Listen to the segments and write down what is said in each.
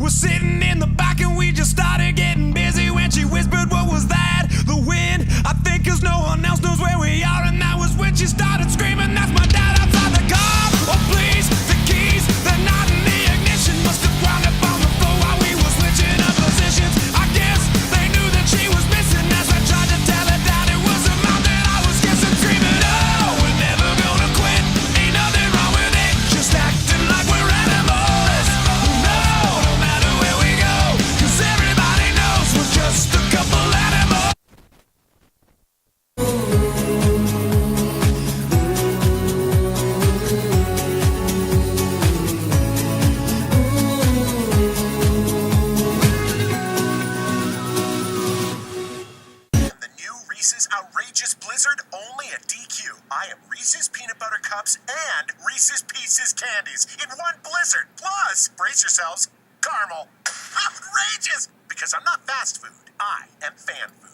was sitting in the back and we just started getting busy when she whispered, what was that? The wind? I think 'cause no one else knows where we are, and that was when she started screaming, that's my dad outside the car. Oh please, the keys, they're not in the ignition. Must have wound up on the floor while we were switching up positions. I guess they knew that she was missing as I tried to tell her that it was a mouth that I was kissing, screaming, oh, we're never gonna quit. Ain't nothing wrong with it, just acting like we're animals. No matter where we go, 'cause everybody knows we're just a couple animals. Reese's Outrageous Blizzard only at DQ. I am Reese's Peanut Butter Cups and Reese's Pieces Candies in one blizzard. Plus, brace yourselves, caramel. Outrageous! Because I'm not fast food. I am fan food.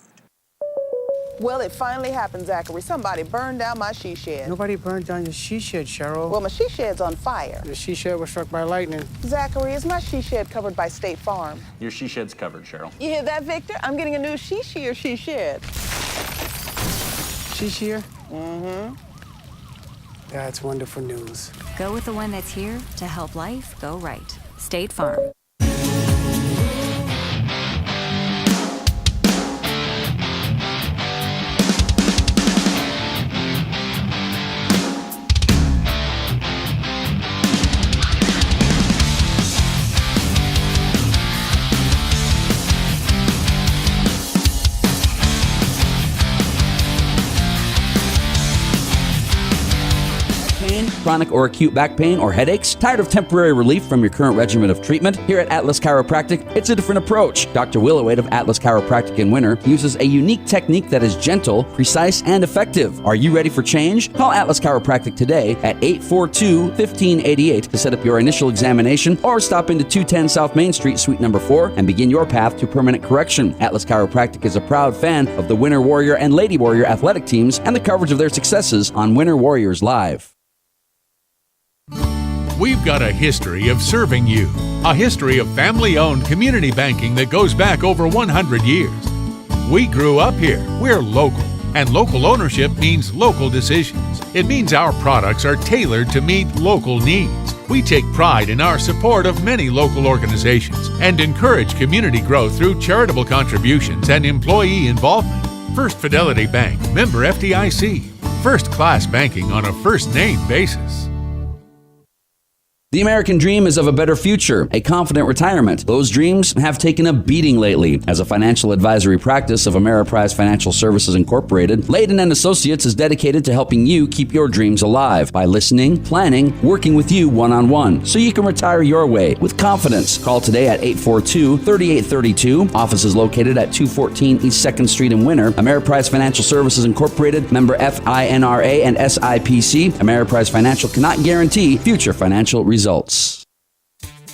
Well, it finally happened, Zachary. Somebody burned down my she shed. Nobody burned down your she shed, Cheryl. Well, my she shed's on fire. The she shed was struck by lightning. Zachary, is my she shed covered by State Farm? Your she shed's covered, Cheryl. You hear that, Victor? I'm getting a new she shed. She shear? Mm-hmm. That's wonderful news. Go with the one that's here to help life go right. State Farm. Chronic or acute back pain or headaches? Tired of temporary relief from your current regimen of treatment? Here at Atlas Chiropractic, it's a different approach. Dr. Willowade of Atlas Chiropractic in Winter uses a unique technique that is gentle, precise, and effective. Are you ready for change? Call Atlas Chiropractic today at 842-1588 to set up your initial examination, or stop into 210 South Main Street, Suite number 4, and begin your path to permanent correction. Atlas Chiropractic is a proud fan of the Winter Warrior and Lady Warrior athletic teams and the coverage of their successes on Winter Warriors Live. We've got a history of serving you, a history of family-owned community banking that goes back over 100 years. We grew up here, we're local, and local ownership means local decisions. It means our products are tailored to meet local needs. We take pride in our support of many local organizations and encourage community growth through charitable contributions and employee involvement. First Fidelity Bank, member FDIC. First-class banking on a first-name basis. The American dream is of a better future, a confident retirement. Those dreams have taken a beating lately. As a financial advisory practice of Ameriprise Financial Services Incorporated, Layden & Associates is dedicated to helping you keep your dreams alive by listening, planning, working with you one-on-one, so you can retire your way with confidence. Call today at 842-3832. Office is located at 214 East 2nd Street in Winter. Ameriprise Financial Services Incorporated, member FINRA and SIPC. Ameriprise Financial cannot guarantee future financial results.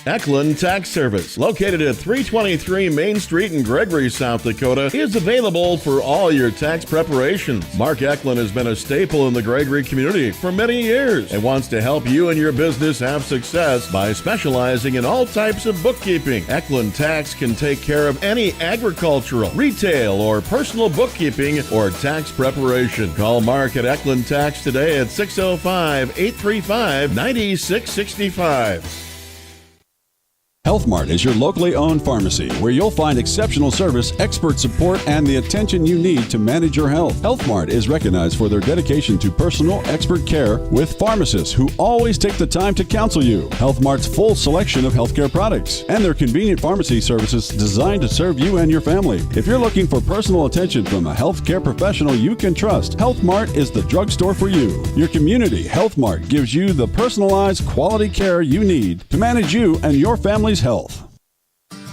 Eklund Tax Service, located at 323 Main Street in Gregory, South Dakota, is available for all your tax preparations. Mark Eklund has been a staple in the Gregory community for many years and wants to help you and your business have success by specializing in all types of bookkeeping. Eklund Tax can take care of any agricultural, retail, or personal bookkeeping or tax preparation. Call Mark at Eklund Tax today at 605-835-9665. HealthMart is your locally owned pharmacy where you'll find exceptional service, expert support, and the attention you need to manage your health. HealthMart is recognized for their dedication to personal, expert care with pharmacists who always take the time to counsel you. HealthMart's full selection of healthcare products and their convenient pharmacy services designed to serve you and your family. If you're looking for personal attention from a healthcare professional you can trust, HealthMart is the drugstore for you. Your community, HealthMart, gives you the personalized quality care you need to manage you and your family's health.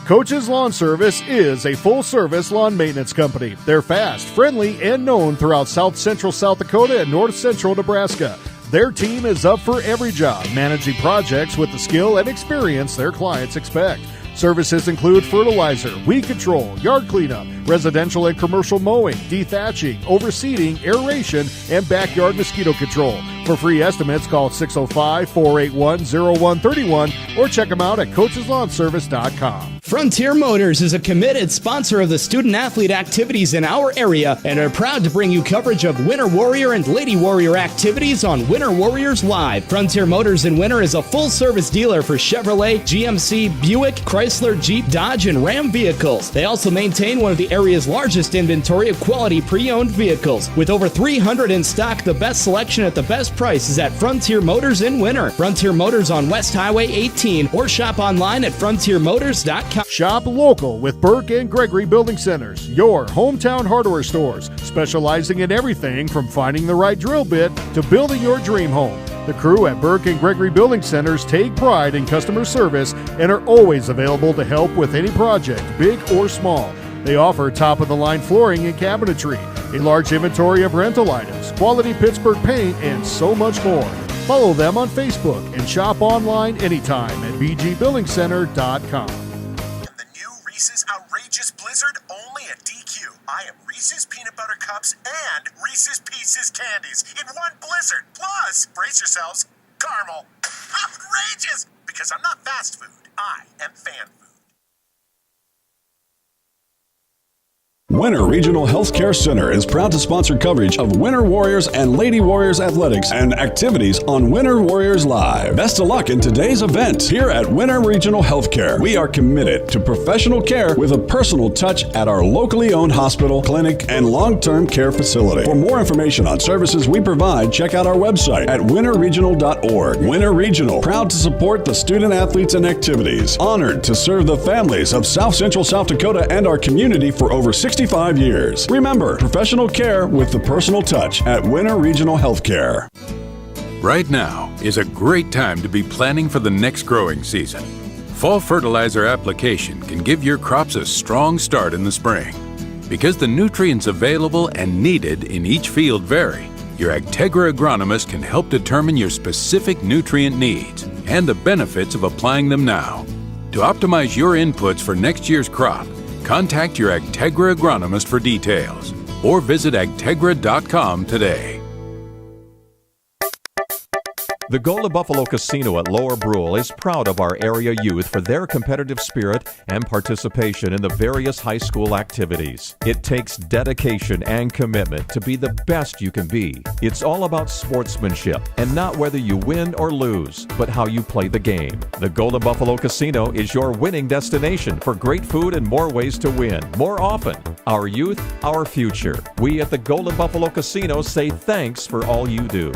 Coach's Lawn Service is a full-service lawn maintenance company. They're fast, friendly, and known throughout South Central South Dakota and North Central Nebraska. Their team is up for every job, managing projects with the skill and experience their clients expect. Services include fertilizer, weed control, yard cleanup, residential and commercial mowing, dethatching, overseeding, aeration, and backyard mosquito control. For free estimates, call 605-481-0131 or check them out at coacheslawnservice.com. Frontier Motors is a committed sponsor of the student-athlete activities in our area and are proud to bring you coverage of Winter Warrior and Lady Warrior activities on Winter Warriors Live. Frontier Motors in Winter is a full-service dealer for Chevrolet, GMC, Buick, Chrysler, Jeep, Dodge, and Ram vehicles. They also maintain one of the area's largest inventory of quality pre-owned vehicles. With over 300 in stock, the best selection at the best prices at Frontier Motors in Winter. Frontier Motors on West Highway 18 or shop online at frontiermotors.com. Shop local with Burke and Gregory Building Centers, your hometown hardware stores, specializing in everything from finding the right drill bit to building your dream home. The crew at Burke and Gregory Building Centers take pride in customer service and are always available to help with any project, big or small. They offer top-of-the-line flooring and cabinetry, a large inventory of rental items, quality Pittsburgh paint, and so much more. Follow them on Facebook and shop online anytime at bgbuildingcenter.com. The new Reese's Outrageous Blizzard only at DQ. I am Reese's Peanut Butter Cups and Reese's Pieces Candies in one blizzard. Plus, brace yourselves, caramel. Outrageous! Because I'm not fast food. I am fan food. Winter Regional Healthcare Center is proud to sponsor coverage of Winter Warriors and Lady Warriors athletics and activities on Winter Warriors Live. Best of luck in today's event. Here at Winter Regional Healthcare, we are committed to professional care with a personal touch at our locally owned hospital, clinic, and long-term care facility. For more information on services we provide, check out our website at winterregional.org. Winter Regional, proud to support the student athletes and activities. Honored to serve the families of South Central South Dakota and our community for over 65 years. Remember, professional care with the personal touch at Winter Regional Healthcare. Right now is a great time to be planning for the next growing season. Fall fertilizer application can give your crops a strong start in the spring. Because the nutrients available and needed in each field vary, your Agtegra agronomist can help determine your specific nutrient needs and the benefits of applying them now. To optimize your inputs for next year's crop, contact your Agtegra agronomist for details or visit agtegra.com today. The Golden Buffalo Casino at Lower Brule is proud of our area youth for their competitive spirit and participation in the various high school activities. It takes dedication and commitment to be the best you can be. It's all about sportsmanship and not whether you win or lose, but how you play the game. The Golden Buffalo Casino is your winning destination for great food and more ways to win, more often. Our youth, our future. We at the Golden Buffalo Casino say thanks for all you do.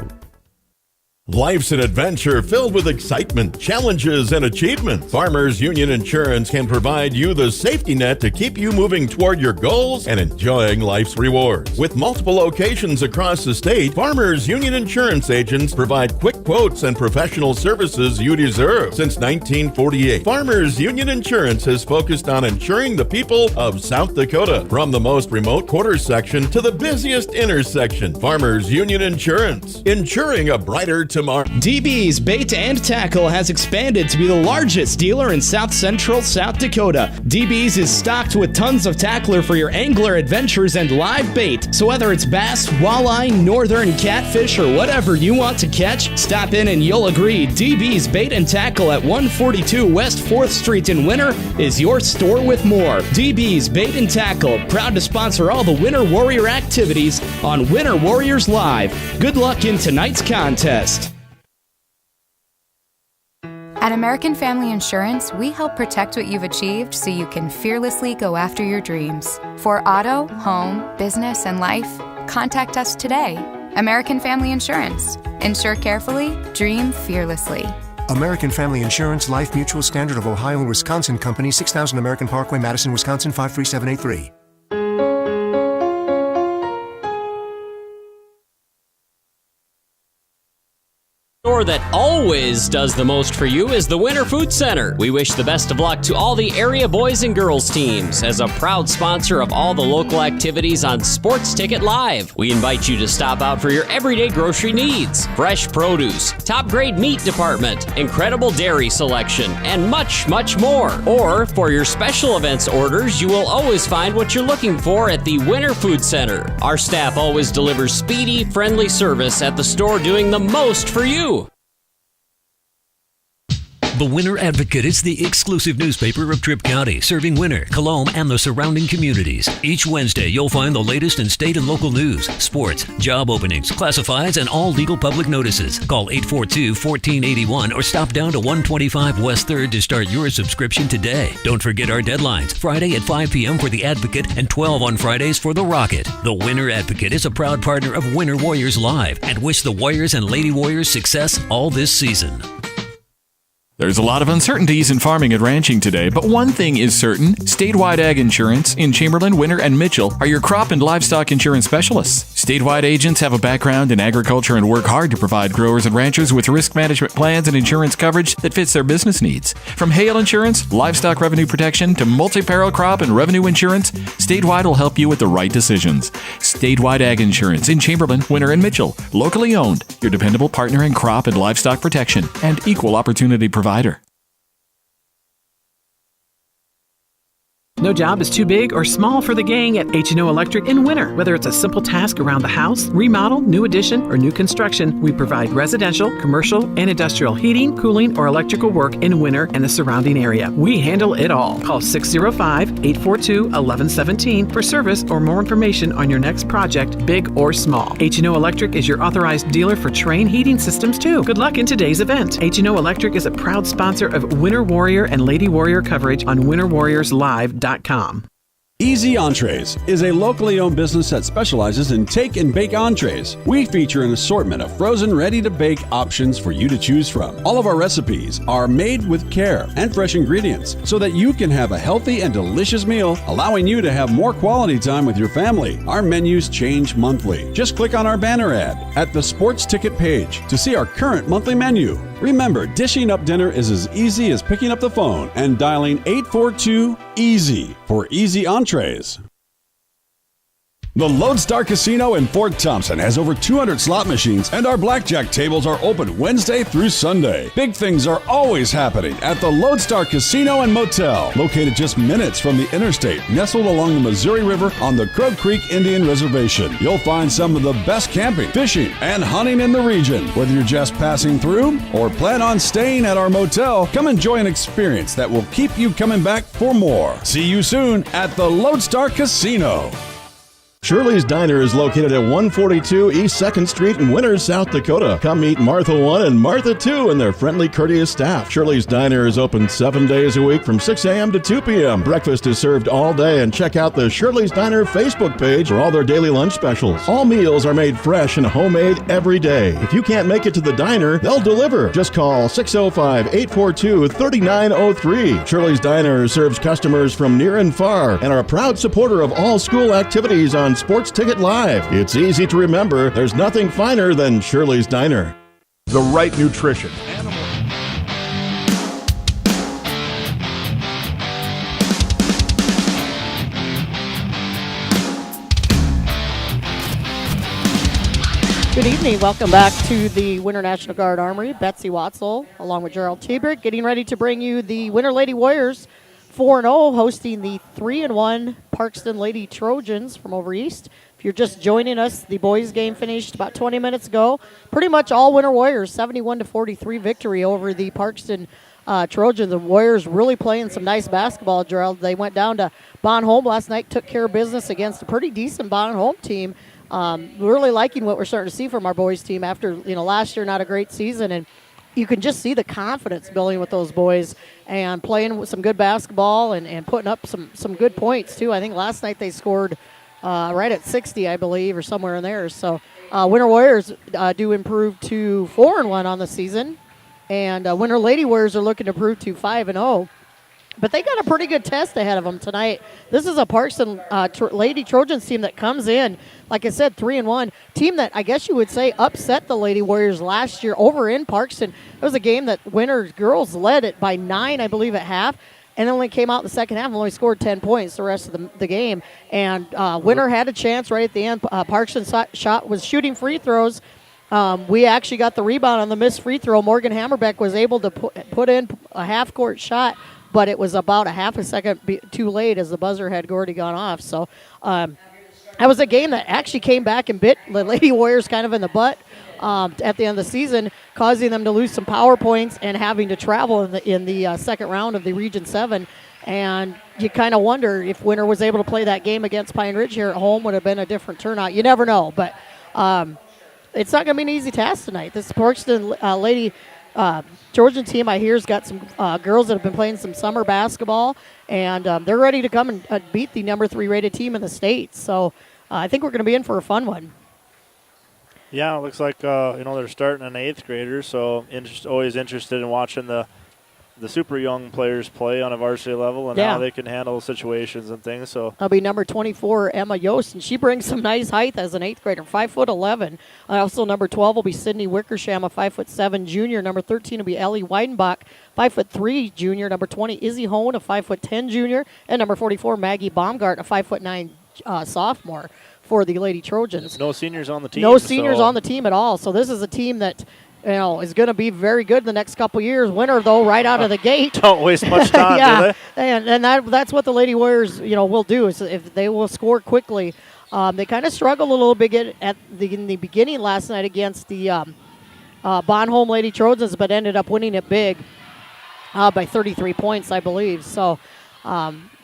Life's an adventure filled with excitement, challenges, and achievement. Farmers Union Insurance can provide you the safety net to keep you moving toward your goals and enjoying life's rewards. With multiple locations across the state, Farmers Union Insurance agents provide quick quotes and professional services you deserve. Since 1948, Farmers Union Insurance has focused on insuring the people of South Dakota. From the most remote quarter section to the busiest intersection, Farmers Union Insurance, insuring a brighter tomorrow. DB's Bait and Tackle has expanded to be the largest dealer in South Central South Dakota. DB's is stocked with tons of tackler for your angler adventures and live bait. So whether it's bass, walleye, northern catfish, or whatever you want to catch, stop in and you'll agree DB's Bait and Tackle at 142 West 4th Street in Winter is your store with more. DB's Bait and Tackle, proud to sponsor all the Winter Warrior activities on Winter Warriors Live. Good luck in tonight's contest. At American Family Insurance, we help protect what you've achieved so you can fearlessly go after your dreams. For auto, home, business, and life, contact us today. American Family Insurance. Insure carefully, dream fearlessly. American Family Insurance, Life Mutual, Standard of Ohio and Wisconsin Company, 6000 American Parkway, Madison, Wisconsin, 53783. store that always does the most for you is the Winter Food Center. We wish the best of luck to all the area boys and girls teams. As a proud sponsor of all the local activities on Sports Ticket Live, we invite you to stop out for your everyday grocery needs. Fresh produce, top grade meat department, incredible dairy selection, and much, much more. Or for your special events orders, you will always find what you're looking for at the Winter Food Center. Our staff always delivers speedy, friendly service at the store, doing the most for you. The Winter Advocate is the exclusive newspaper of Tripp County, serving Winter, Colome, and the surrounding communities. Each Wednesday, you'll find the latest in state and local news, sports, job openings, classifieds, and all legal public notices. Call 842-1481 or stop down to 125 West 3rd to start your subscription today. Don't forget our deadlines, Friday at 5 p.m. for the Advocate and 12 on Fridays for the Rocket. The Winter Advocate is a proud partner of Winter Warriors Live and wish the Warriors and Lady Warriors success all this season. There's a lot of uncertainties in farming and ranching today, but one thing is certain. Statewide Ag Insurance in Chamberlain, Winter, and Mitchell are your crop and livestock insurance specialists. Statewide agents have a background in agriculture and work hard to provide growers and ranchers with risk management plans and insurance coverage that fits their business needs. From hail insurance, livestock revenue protection, to multi-peril crop and revenue insurance, Statewide will help you with the right decisions. Statewide Ag Insurance in Chamberlain, Winter, and Mitchell. Locally owned, your dependable partner in crop and livestock protection and equal opportunity provider. No job is too big or small for the gang at H&O Electric in Winter. Whether it's a simple task around the house, remodel, new addition, or new construction, we provide residential, commercial, and industrial heating, cooling, or electrical work in Winter and the surrounding area. We handle it all. Call 605-842-1117 for service or more information on your next project, big or small. H&O Electric is your authorized dealer for Trane heating systems too. Good luck in today's event. H&O Electric is a proud sponsor of Winter Warrior and Lady Warrior coverage on winterwarriorslive.com. Easy Entrees is a locally owned business that specializes in take and bake entrees. We feature an assortment of frozen, ready-to-bake options for you to choose from. All of our recipes are made with care and fresh ingredients so that you can have a healthy and delicious meal, allowing you to have more quality time with your family. Our menus change monthly. Just click on our banner ad at the Sports Ticket page to see our current monthly menu. Remember, dishing up dinner is as easy as picking up the phone and dialing 842-EASY for Easy Entrees. The Lodestar Casino in Fort Thompson has over 200 slot machines, and our blackjack tables are open Wednesday through Sunday. Big things are always happening at the Lodestar Casino and Motel, located just minutes from the interstate, nestled along the Missouri River on the Crow Creek Indian Reservation. You'll find some of the best camping, fishing, and hunting in the region. Whether you're just passing through or plan on staying at our motel, come enjoy an experience that will keep you coming back for more. See you soon at the Lodestar Casino. Shirley's Diner is located at 142 East 2nd Street in Winters, South Dakota. Come meet Martha 1 and Martha 2 and their friendly, courteous staff. Shirley's Diner is open 7 days a week from 6 a.m. to 2 p.m. Breakfast is served all day, and check out the Shirley's Diner Facebook page for all their daily lunch specials. All meals are made fresh and homemade every day. If you can't make it to the diner, they'll deliver. Just call 605-842-3903. Shirley's Diner serves customers from near and far and are a proud supporter of all school activities on Sports Ticket Live. It's easy to remember. There's nothing finer than Shirley's Diner. The right nutrition. Good evening. Welcome back to the Winter National Guard Armory. Betsy Watzel, along with Gerald Tebrick, getting ready to bring you the Winter Lady Warriors 4-0, hosting the 3-1 Parkston Lady Trojans from over east. If you're just joining us, the boys' game finished about 20 minutes ago. Pretty much all Winter Warriors, 71-43 victory over the Parkston Trojans. The Warriors really playing some nice basketball, Gerald. They went down to Bon Homme last night, took care of business against a pretty decent Bon Homme team. Really liking what we're starting to see from our boys' team after last year, not a great season, and you can just see the confidence building with those boys and playing with some good basketball and putting up some good points, too. I think last night they scored right at 60, I believe, or somewhere in there. So Winter Warriors do improve to 4-1 on the season, and Winter Lady Warriors are looking to improve to 5-0. But they got a pretty good test ahead of them tonight. This is a Parkston Lady Trojans team that comes in, like I said, 3-1. Team that I guess you would say upset the Lady Warriors last year over in Parkston. It was a game that Winter girls led it by 9, I believe, at half. And then when it came out in the second half, only scored 10 points the rest of the game. And Winter had a chance right at the end. Parkston was shooting free throws. We actually got the rebound on the missed free throw. Morgan Hammerbeck was able to put in a half-court shot, but it was about a half a second too late as the buzzer had already gone off. So that was a game that actually came back and bit the Lady Warriors kind of in the butt at the end of the season, causing them to lose some power points and having to travel in the second round of the Region 7. And you kind of wonder if Winter was able to play that game against Pine Ridge here at home, would have been a different turnout. You never know, but it's not going to be an easy task tonight. This Parkston Lady Trojan team, I hear, has got some girls that have been playing some summer basketball, and they're ready to come and beat the number 3 rated team in the state. So I think we're going to be in for a fun one. Yeah, it looks like they're starting an 8th grader, so always interested in watching the super young players play on a varsity level and how they can handle situations and things. So I'll be number 24, Emma Yost, and she brings some nice height as an 8th grader, 5'11". Also, number 12 will be Sydney Wickersham, a 5'7" junior. Number 13 will be Ellie Weidenbach, 5'3" junior. Number 20, Izzy Hone, a 5'10" junior, and number 44, Maggie Baumgart, a 5'9" sophomore for the Lady Trojans. No seniors on the team. No seniors on the team at all. So this is a team that is going to be very good the next couple years. Winter, though, right out of the gate. Don't waste much time, do they? And that's what the Lady Warriors, will do, is if they will score quickly. They kind of struggled a little bit in the beginning last night against the Bonholm Lady Trojans, but ended up winning it big by 33 points, I believe. So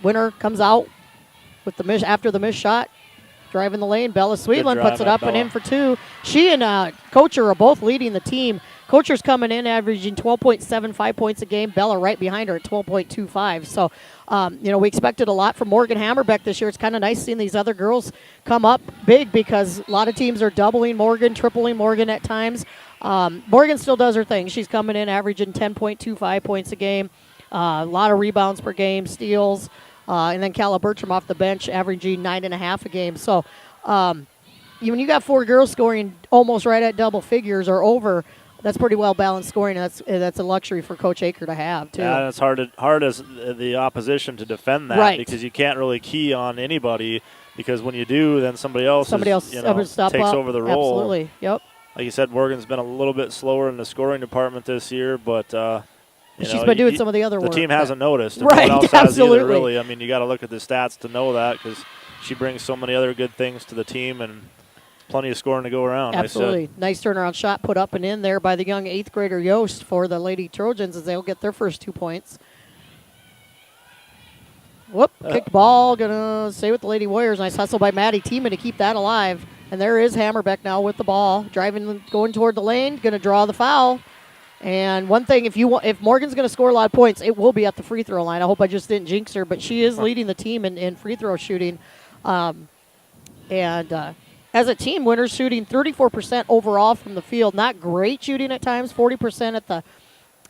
Winter comes out with after the missed shot. Driving the lane, Bella Sweetland puts it up and in for 2. She and Kocher are both leading the team. Kocher's coming in averaging 12.75 points a game. Bella right behind her at 12.25. So, we expected a lot from Morgan Hammerbeck this year. It's kind of nice seeing these other girls come up big because a lot of teams are doubling Morgan, tripling Morgan at times. Morgan still does her thing. She's coming in averaging 10.25 points a game. A lot of rebounds per game, steals. And then Calla Bertram off the bench, averaging 9.5 a game. So when you got 4 girls scoring almost right at double figures or over, that's pretty well balanced scoring. And that's a luxury for Coach Aker to have too. Yeah, and it's hard as the opposition to defend that because you can't really key on anybody because when you do, then somebody else takes over the role. Absolutely, yep. Like you said, Morgan's been a little bit slower in the scoring department this year, but. She's been doing some of the other work. The team hasn't noticed. And right, no one else absolutely. has either, really. I mean, you got to look at the stats to know that because she brings so many other good things to the team and plenty of scoring to go around. Absolutely. Nice turnaround shot put up and in there by the young 8th grader Yost for the Lady Trojans as they'll get their first 2 points. Kicked ball, going to stay with the Lady Warriors. Nice hustle by Maddie Tiemann to keep that alive. And there is Hammerbeck now with the ball, driving, going toward the lane, going to draw the foul. And one thing, if Morgan's going to score a lot of points, it will be at the free throw line. I hope I just didn't jinx her, but she is leading the team in free throw shooting. As a team, Winter's shooting 34% overall from the field. Not great shooting at times, 40%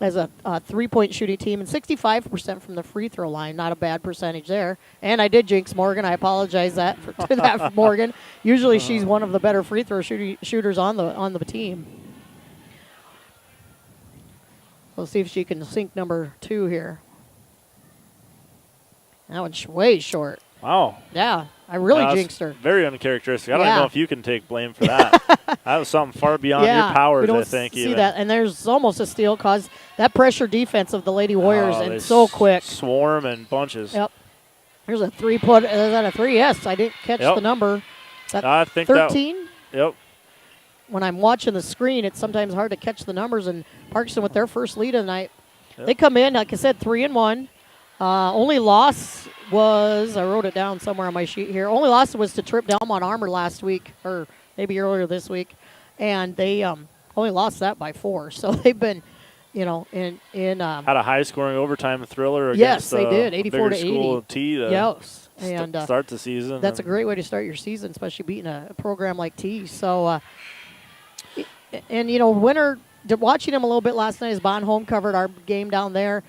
as a 3-point shooting team, and 65% from the free throw line. Not a bad percentage there. And I did jinx Morgan. I apologize for Morgan. Usually she's one of the better free throw shooters on the team. We'll see if she can sink number 2 here. That one's way short. Wow. Yeah, I really jinxed her. Very uncharacteristic. I don't know if you can take blame for that. That was something far beyond your powers, I think. See that, and there's almost a steal because that pressure defense of the Lady Warriors and so quick. Swarm and bunches. Yep. There's a 3 put. Is that a 3? Yes, I didn't catch the number. Is that I think 13? Yep. When I'm watching the screen, it's sometimes hard to catch the numbers. And Parkston with their first lead of the night. Yep. They come in, like I said, 3-1. Only loss was, I wrote it down somewhere on my sheet here. Only loss was to Trip Delmont Armor last week, or maybe earlier this week. And they only lost that by 4. So they've been, in had a high-scoring overtime thriller against they did, 84 to 80. School T to start the season. That's a great way to start your season, especially beating a program like T. So, Winter, watching them a little bit last night as Bonholm covered our game down there.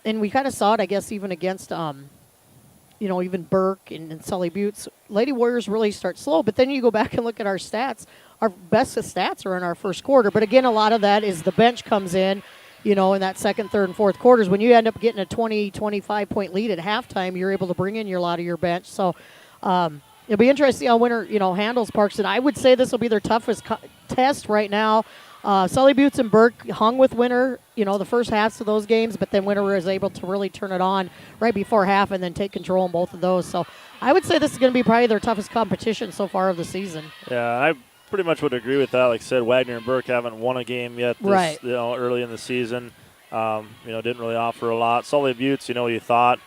and we kind of saw it, I guess, even against, even Burke and Sully Buttes. Lady Warriors really start slow, but then you go back and look at our stats. Our best stats are in our first quarter. But again, a lot of that is the bench comes in, in that second, third, and fourth quarters. When you end up getting a 20, 25-point lead at halftime, you're able to bring in a lot of your bench. So it'll be interesting to see how Winter, handles Parkston. I would say this will be their toughest test right now. Sully Buttes and Burke hung with Winter, the first halves of those games, but then Winter was able to really turn it on right before half and then take control in both of those. So I would say this is going to be probably their toughest competition so far of the season. Yeah, I pretty much would agree with that. Like I said, Wagner and Burke haven't won a game yet early in the season. Didn't really offer a lot. Sully Buttes, you thought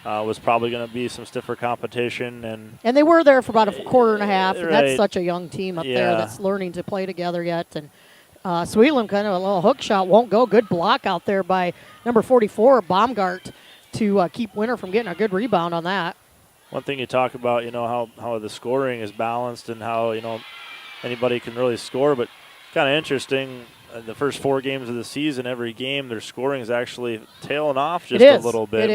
was probably going to be some stiffer competition. And they were there for about a quarter and a half, and that's such a young team up there that's learning to play together yet. And Sweetland, kind of a little hook shot, won't go. Good block out there by number 44, Baumgart, to keep Winter from getting a good rebound on that. One thing you talk about, how the scoring is balanced and how, anybody can really score, but kind of interesting. The first 4 games of the season, every game, their scoring is actually tailing off just a little bit.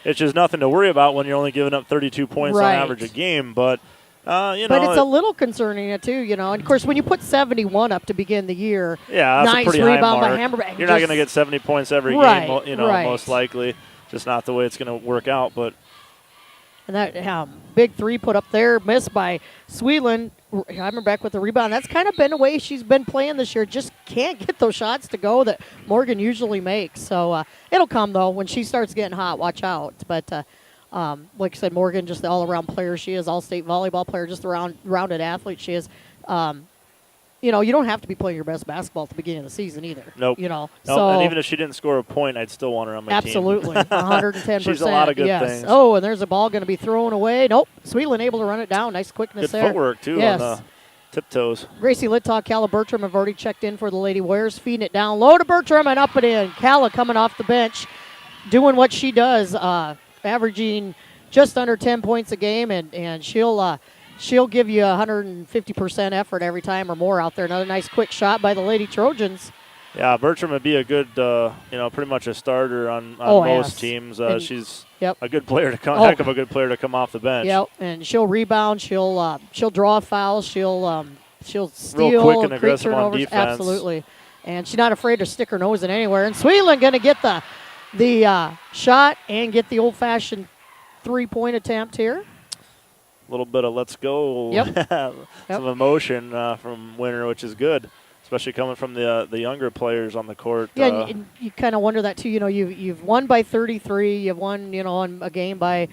It's just nothing to worry about when you're only giving up 32 points on average a game. But, but it's a little concerning, too, And, of course, when you put 71 up to begin the year, that's nice a pretty rebound high by mark. Hammerbeck. You're not going to get 70 points every game, most likely. Just not the way it's going to work out. But and that big 3 put up there, missed by Sweetland. Hammerbeck with the rebound. That's kind of been the way she's been playing this year. Just can't get those shots to go that Morgan usually makes. So it'll come, though. When she starts getting hot, watch out. But like I said, Morgan, just the all-around player she is, all-state volleyball player, just a rounded athlete she is. You don't have to be playing your best basketball at the beginning of the season either. Nope. So and even if she didn't score a point, I'd still want her on my team. Absolutely, 110%. She's a lot of good things. Oh, and there's a ball going to be thrown away. Nope. Sweetland able to run it down. Nice quickness there. Good footwork, too, yes. uh, on the tiptoes. Gracie Littau, Calla Bertram have already checked in for the Lady Warriors. Feeding it down low to Bertram and up and in. Calla coming off the bench, doing what she does, averaging just under 10 points a game, and she'll give you 150% effort every time or more out there. Another nice quick shot by the Lady Trojans. Yeah, Bertram would be a good, pretty much a starter on most teams. She's a good player to come, heck of a good player to come off the bench. Yep, and she'll rebound. She'll draw a foul. She'll steal. Real quick and aggressive on turnovers. defense. Absolutely, and she's not afraid to stick her nose in anywhere. And Sweetland going to get the shot and get the old-fashioned 3-point attempt here. A little bit of let's go, some emotion from Winter, which is good, especially coming from the younger players on the court. Yeah, and you kind of wonder that too. You've won by 33. You've won, on a game by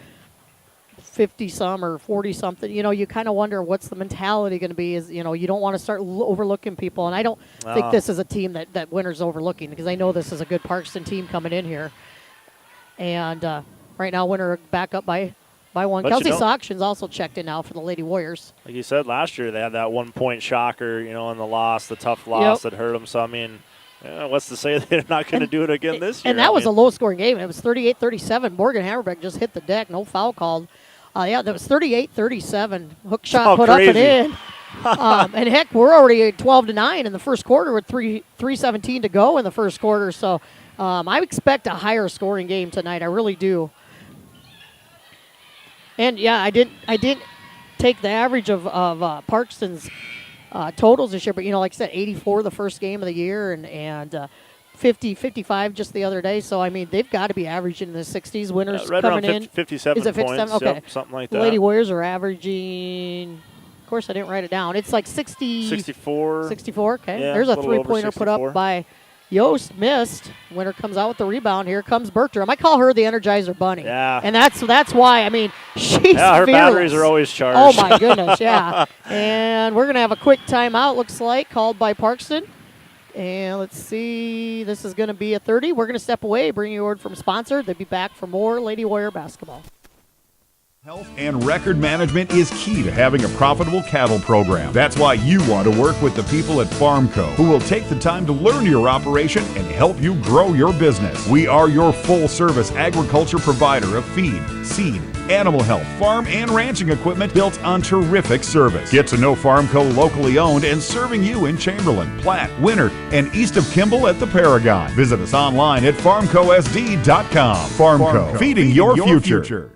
50-some or 40-something. You kind of wonder what's the mentality going to be. Is you don't want to start overlooking people, and I don't think this is a team that Winter's overlooking, because I know this is a good Parkston team coming in here, and right now Winter back up by one. But Kelsey Sockshin's also checked in now for the Lady Warriors. Like you said, last year they had that 1-point shocker, in the tough loss that hurt them. So, what's to say they're not going to do it again this year? And that was a low-scoring game. It was 38-37. Morgan Hammerbeck just hit the deck. No foul called. That was 38-37. Hook shot put up and in. And, heck, we're already at 12-9 in the first quarter with 3:17 to go in the first quarter. So I expect a higher scoring game tonight. I really do. And I didn't take the average of Parkston's totals this year, but like I said, 84 the first game of the year, and 50, 55 just the other day. So they've got to be averaging in the 60s. Winners right coming around in. 57 Is it 57? points? Okay, yep, something like the that. Lady Warriors are averaging. Of course, I didn't write it down. It's like 64. 64. Okay, yeah, there's a 3-pointer put up by Yost, missed. Winter comes out with the rebound. Here comes Bertram. I call her the Energizer Bunny. Yeah. And that's why. She's her fearless. batteries are always charged. Oh, my goodness, yeah. And we're going to have a quick timeout, looks like, called by Parkston. And let's see. This is going to be a 30. We're going to step away, bring you a word from sponsor. They'll be back for more Lady Warrior basketball. Health and record management is key to having a profitable cattle program. That's why you want to work with the people at Farmco, who will take the time to learn your operation and help you grow your business. We are your full-service agriculture provider of feed, seed, animal health, farm and ranching equipment built on terrific service. Get to know Farmco, locally owned and serving you in Chamberlain, Platte, Winter, and east of Kimball at the Paragon. Visit us online at farmcosd.com. Farmco, feeding your future.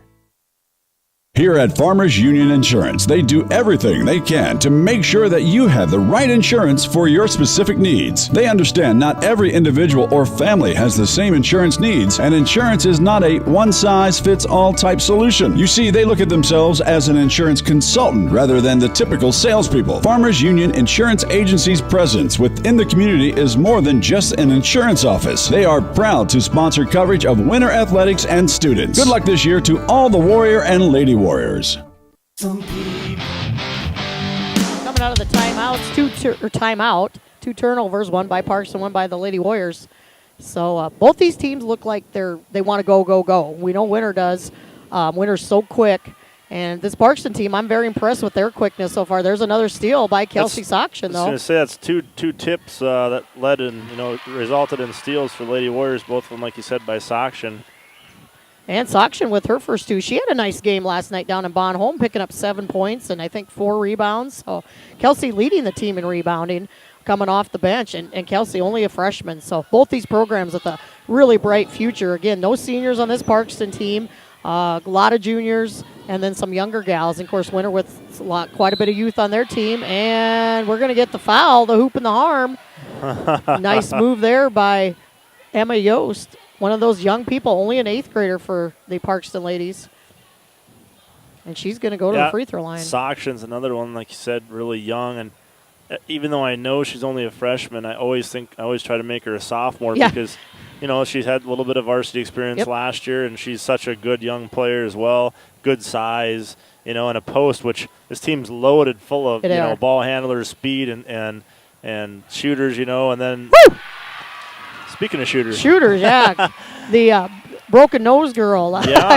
Here at Farmers Union Insurance, they do everything they can to make sure that you have the right insurance for your specific needs. They understand not every individual or family has the same insurance needs, and insurance is not a one-size-fits-all type solution. You see, they look at themselves as an insurance consultant rather than the typical salespeople. Farmers Union Insurance Agency's presence within the community is more than just an insurance office. They are proud to sponsor coverage of winter athletics and students. Good luck this year to all the Warrior and Lady Warriors. Coming out of the timeouts, two turnovers, one by Parkston, one by the Lady Warriors. So both these teams look like they want to go. We know Winter does. Winter's so quick. And this Parkston team, I'm very impressed with their quickness so far. There's another steal by Kelsey Soction, though. I was going to say that's two tips that resulted in steals for Lady Warriors, both of them, like you said, by Soction. And Soction with her first two. She had a nice game last night down in Bonholm, picking up 7 points and I think 4 rebounds. So Kelsey leading the team in rebounding, coming off the bench, and Kelsey only a freshman. So both these programs with a really bright future. Again, no seniors on this Parkston team, a lot of juniors, and then some younger gals. And, of course, Winter with quite a bit of youth on their team. And we're going to get the foul, the hoop and the harm. Nice move there by Emma Yost. One of those young people, only an 8th grader for the Parkston ladies. And she's going to go to the free throw line. Soction's another one, like you said, really young. And even though I know she's only a freshman, I always try to make her a sophomore because, she's had a little bit of varsity experience last year, and she's such a good young player as well. Good size, and a post, which this team's loaded full of, ball handlers, speed, and shooters, and then – Woo! Speaking of shooters. The broken nose girl,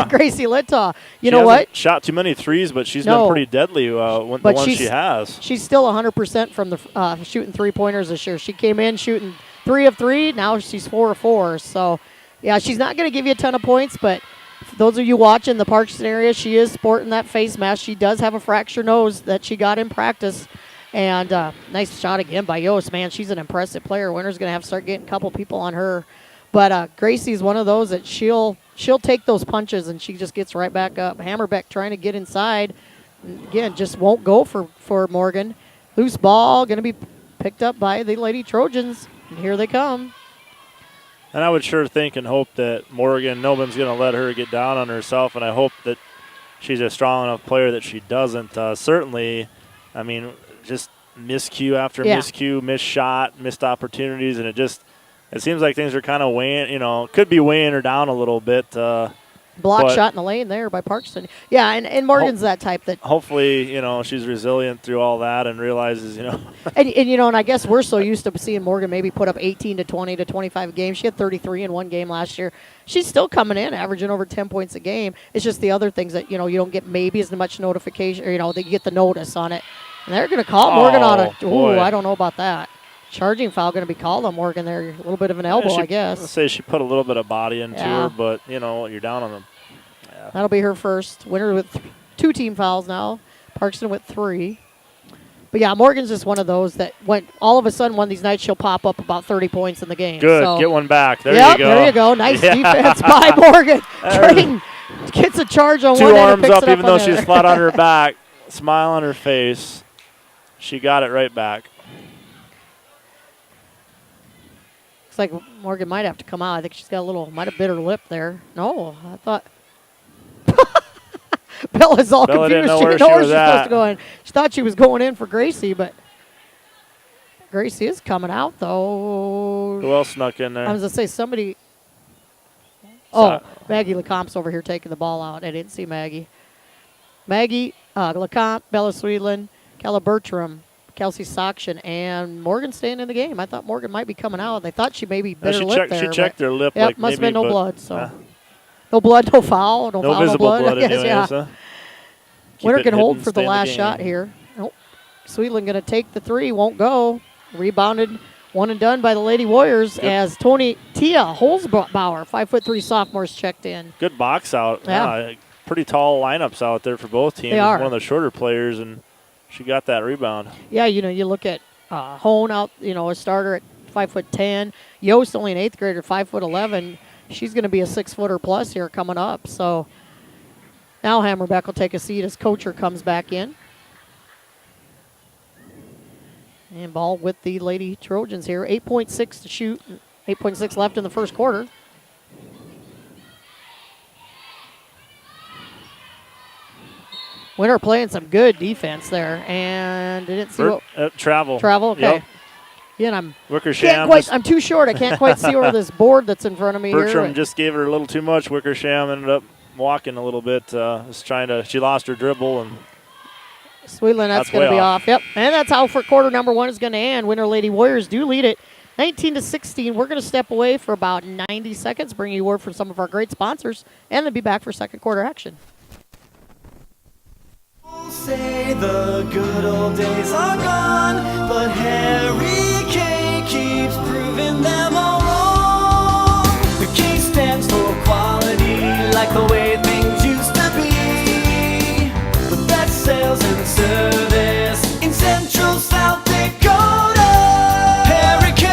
Gracie Littaw. You know what? Shot too many threes, but she's been pretty deadly the ones she has. She's still 100% from the shooting 3-pointers this year. She came in shooting 3 of 3. Now she's 4 of 4. So, she's not going to give you a ton of points, but for those of you watching the Parkston area, she is sporting that face mask. She does have a fractured nose that she got in practice. And nice shot again by Yost. Man, she's an impressive player. Winter's going to have to start getting a couple people on her. But Gracie's one of those that she'll take those punches, and she just gets right back up. Hammerbeck trying to get inside. Again, just won't go for Morgan. Loose ball going to be picked up by the Lady Trojans. And here they come. And I would sure think and hope that Morgan, no one's going to let her get down on herself, and I hope that she's a strong enough player that she doesn't. Certainly, I mean, just miscue after miscue, missed shot, missed opportunities, and it seems like things are kind of weighing, could be weighing her down a little bit. Block shot in the lane there by Parkston. Yeah, and Morgan's that type that. Hopefully, she's resilient through all that and realizes, and I guess we're so used to seeing Morgan maybe put up 18 to 20 to 25 games. She had 33 in one game last year. She's still coming in, averaging over 10 points a game. It's just the other things that, you don't get maybe as much notification, or, that you get the notice on it. And they're going to call Morgan on I don't know about that. Charging foul going to be called on Morgan there. A little bit of an elbow, I guess. I'd say she put a little bit of body into her, but, you're down on them. Yeah. That'll be her first. Winter with 2 team fouls now. Parkston with 3. But, Morgan's just one of those that all of a sudden one of these nights she'll pop up about 30 points in the game. Good. So, get one back. There you go. There you go. Nice defense by Morgan. Drayton gets a charge on 2 one arms end and picks up, it up even though on she's flat on her back. Smile on her face. She got it right back. Looks like Morgan might have to come out. I think she's got might have bit her lip there. No, I thought. Bella's all confused. Didn't know she where didn't know where was she's supposed to go in. She thought she was going in for Gracie, but Gracie is coming out, though. Who else snuck in there? I was going to say somebody. Oh, Maggie Lecomte's over here taking the ball out. I didn't see Maggie. Maggie, Lecomte, Bella Sweetland, Kella Bertram, Kelsey Soction, and Morgan staying in the game. I thought Morgan might be coming out. They thought she maybe bit her lip there. She checked her lip. Yep, must have been no blood. So no blood, no foul, no foul, visible no blood. blood anyways, Winter can hold for the last shot here. Nope. Sweetland going to take the 3, won't go. Rebounded, one and done by the Lady Warriors as Tia Holzbauer, 5'3" sophomore, checked in. Good box out. Yeah. pretty tall lineups out there for both teams. They are. One of the shorter players, and she got that rebound. Yeah, you look at Hone out, a starter at 5'10". Yost, only an 8th grader, 5'11". She's going to be a 6-footer plus here coming up. So now Hammerbeck will take a seat as Kocher comes back in. And ball with the Lady Trojans here. 8.6 to shoot, 8.6 left in the first quarter. Winter playing some good defense there, and didn't see what travel. Travel, okay. Yep. Yeah, and Wickersham. I'm too short. I can't quite see over this board that's in front of me Bertram here. just gave her a little too much. Wickersham ended up walking a little bit. She lost her dribble, and Sweetland, that's going to be off. Yep, and that's how for quarter number one is going to end. Winter Lady Warriors do lead it 19-16. We're going to step away for about 90 seconds, bring you word from some of our great sponsors, and then be back for second quarter action. Say the good old days are gone, but Harry K keeps proving them all wrong. The K stands for quality, like the way things used to be. The best sales and service in Central South Dakota. Harry K,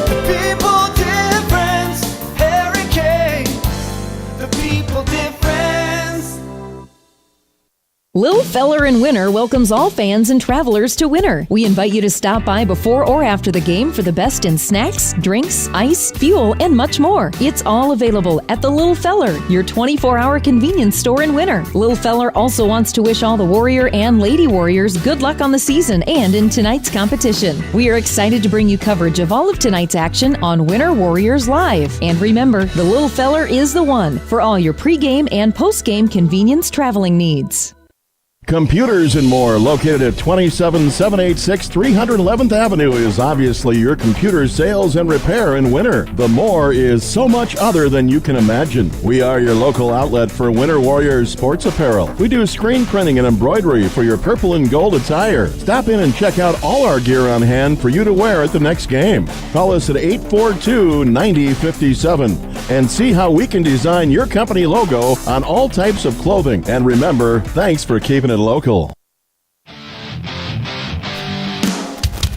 the people difference. Harry K, the people difference. Lil Feller in Winter welcomes all fans and travelers to Winter. We invite you to stop by before or after the game for the best in snacks, drinks, ice, fuel, and much more. It's all available at the Lil Feller, your 24-hour convenience store in Winter. Lil Feller also wants to wish all the Warrior and Lady Warriors good luck on the season and in tonight's competition. We are excited to bring you coverage of all of tonight's action on Winter Warriors Live. And remember, the Lil Feller is the one for all your pregame and postgame convenience traveling needs. Computers and More, located at 27786 311th Avenue, is obviously your computer sales and repair in winter. The More is so much other than you can imagine. We are your local outlet for Winter Warriors sports apparel. We do screen printing and embroidery for your purple and gold attire. Stop in and check out all our gear on hand for you to wear at the next game. Call us at 842-9057 and see how we can design your company logo on all types of clothing. And remember, thanks for keeping it local.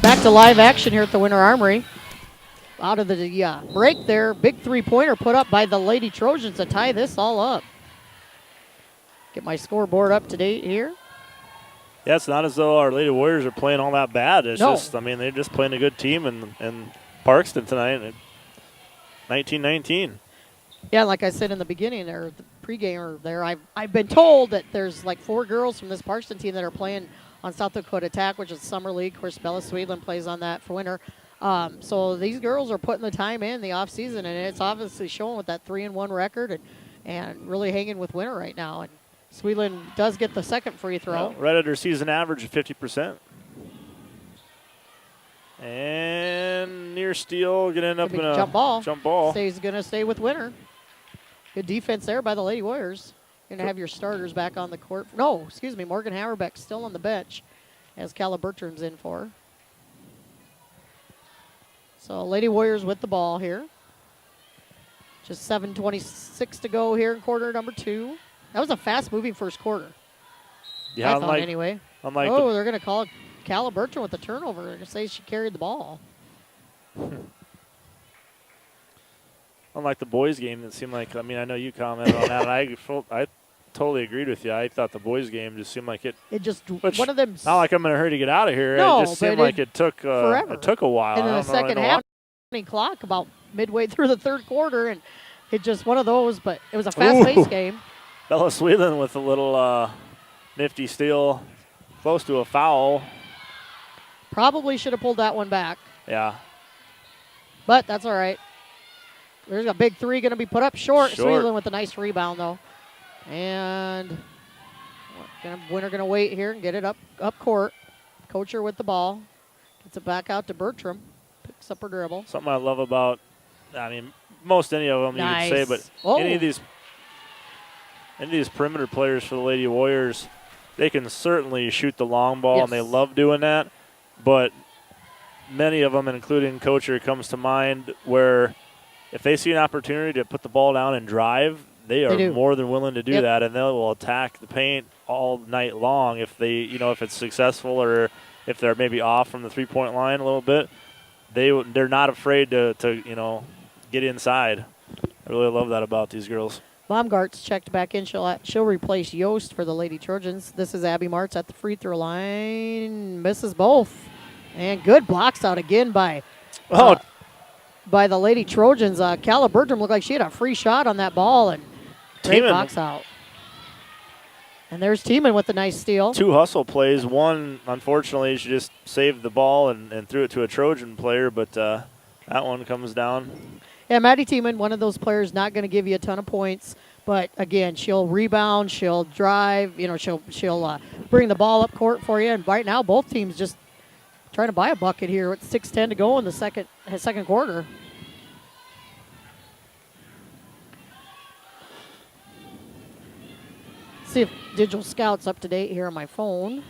Back to live action here at the Winter Armory. Out of the break there, big three-pointer put up by the Lady Trojans to tie this all up. Get my scoreboard up to date here. Yeah, it's not as though our Lady Warriors are playing all that bad. It's No. just, they're just playing a good team in Parkston tonight. 19-19. Yeah, like I said in the beginning there, the pregame there, I've been told that there's like 4 girls from this Parkston team that are playing on South Dakota Attack, which is Summer League. Of course, Bella Sweetland plays on that for winter. So these girls are putting the time in the offseason, and it's obviously showing with that 3-1 record and really hanging with winter right now. And Sweetland does get the second free throw. Yeah, right at her season average of 50%. And near steal, going to end up in a jump ball. Jump ball. He's going to stay with winter. Good defense there by the Lady Warriors. Going to have your starters back on the court. No, excuse me, Morgan Hammerbeck still on the bench as Calla Bertram's in for her. So Lady Warriors with the ball here. Just 7:26 to go here in quarter number 2. That was a fast-moving first quarter. Yeah, I thought anyway. They're going to call Calla Bertram with the turnover. They're going to say she carried the ball. Unlike the boys' game, it seemed like, I know you commented on that, and I totally agreed with you. I thought the boys' game just seemed like it just, one of them. Not like I'm in a hurry to get out of here. No, it just seemed like it took forever. It took a while. And in the second half, clock about midway through the third quarter, and it just one of those, but it was a fast-paced game. Bella Sweetland with a little nifty steal, close to a foul. Probably should have pulled that one back. Yeah. But that's all right. There's a big three going to be put up short. Sweetland with a nice rebound, though. And Winter going to wait here and get it up court. Kocher with the ball. Gets it back out to Bertram. Picks up her dribble. Something I love about, most any of them nice. You could say, but any of these perimeter players for the Lady Warriors, they can certainly shoot the long ball, and they love doing that. But many of them, including Kocher, comes to mind where if they see an opportunity to put the ball down and drive, They are do. more than willing to do that, and they will attack the paint all night long if they, if it's successful or if they're maybe off from the 3-point line a little bit. They're not afraid to get inside. I really love that about these girls. Baumgart's checked back in. She'll replace Yost for the Lady Trojans. This is Abby Martz at the free throw line. Misses both. And good blocks out again by the Lady Trojans. Calla Bertram looked like she had a free shot on that ball, and great box out. And there's Tiemann with a nice steal. 2 hustle plays. One, unfortunately, she just saved the ball and threw it to a Trojan player, but that one comes down. Yeah, Maddie Tiemann, one of those players, not going to give you a ton of points, but again, she'll rebound, she'll drive, she'll bring the ball up court for you. And right now, both teams just trying to buy a bucket here with 6:10 to go in the second quarter. See if Digital Scout's up to date here on my phone.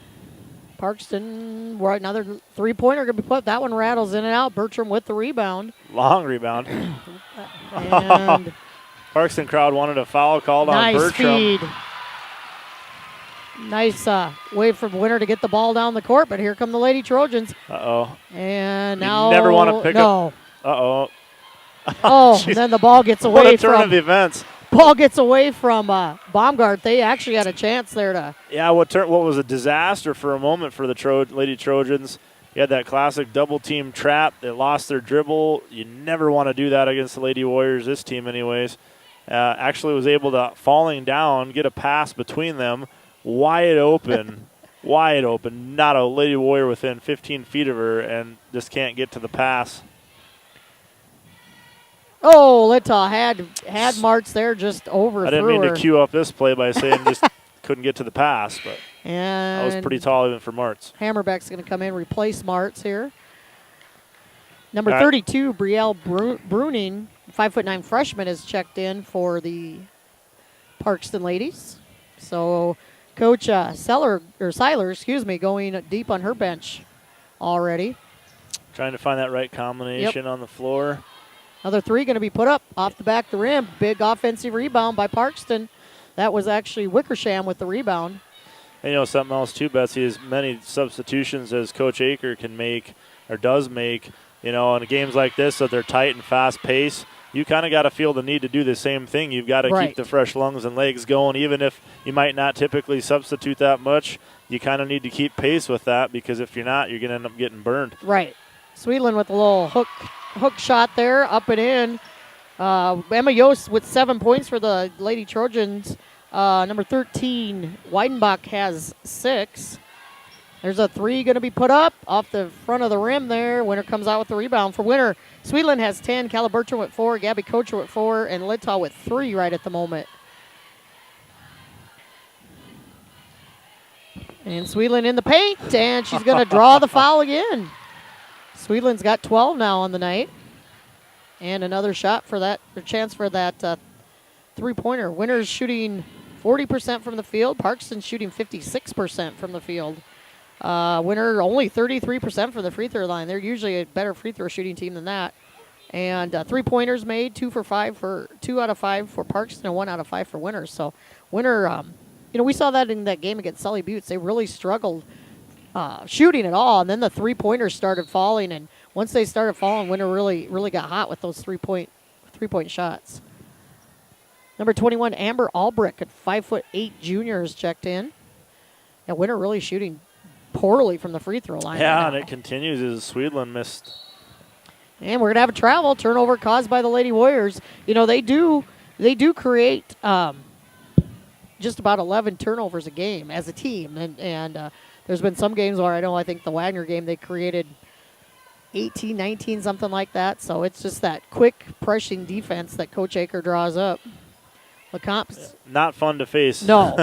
Parkston, another 3-pointer going to be put. That one rattles in and out. Bertram with the rebound. Long rebound. And Parkston crowd wanted a foul called on Bertram. Nice feed. Nice way from Winter to get the ball down the court, but here come the Lady Trojans. Uh-oh. And now. You never want to pick up. Uh-oh. Oh, and then the ball gets away what a turn of the events. Ball gets away from Baumgart. They actually had a chance there to. Yeah, what was a disaster for a moment for the Lady Trojans. You had that classic double-team trap. They lost their dribble. You never want to do that against the Lady Warriors, this team anyways. Actually was able to, falling down, get a pass between them, wide open, not a Lady Warrior within 15 feet of her, and just can't get to the pass. Oh, Littaw had Martz there, just overthrew her. I didn't mean to cue up this play by saying just couldn't get to the pass, but and that was pretty tall even for Martz. Hammerbeck's going to come in, replace Martz here. Number 32, Brielle Bruning, 5'9" freshman, is checked in for the Parkston ladies. So Coach Seiler, going deep on her bench already. Trying to find that right combination on the floor. Another 3 going to be put up off the back of the rim. Big offensive rebound by Parkston. That was actually Wickersham with the rebound. And something else too, Betsy, is many substitutions as Coach Aker can make or does make, in games like this that they're tight and fast paced. You kind of got to feel the need to do the same thing. You've got to keep the fresh lungs and legs going, even if you might not typically substitute that much. You kind of need to keep pace with that, because if you're not, you're going to end up getting burned. Right. Sweetland with a little hook shot there, up and in. Emma Yost with 7 points for the Lady Trojans. Number 13, Weidenbach has 6. There's a 3 going to be put up off the front of the rim there. Winter comes out with the rebound for Winter. Sweetland has 10, Calla Bertram with 4, Gabby Kocher with 4, and Littaw with 3 right at the moment. And Sweetland in the paint, and she's going to draw the foul again. Sweetland's got 12 now on the night. And another shot for that, or chance for that 3-pointer. Winter's shooting 40% from the field. Parkston's shooting 56% from the field. Winter only 33% from the free throw line. They're usually a better free throw shooting team than that. And 3-pointers made, 2 out of 5 for Parkston, and 1 out of 5 for Winter. So Winter, we saw that in that game against Sully Buttes. They really struggled shooting at all, and then the 3-pointers started falling, and once they started falling, Winter really got hot with those three-point shots. Number 21, Amber Albrecht, at 5'8" junior, is checked in. And Winter really shooting poorly from the free throw line. Yeah, and it continues as Sweetland missed. And we're gonna have a travel turnover caused by the Lady Warriors. They do create just about 11 turnovers a game as a team, and there's been some games where I think the Wagner game they created 18, 19, something like that. So it's just that quick pressing defense that Coach Aker draws up. LeCompte's not fun to face. No.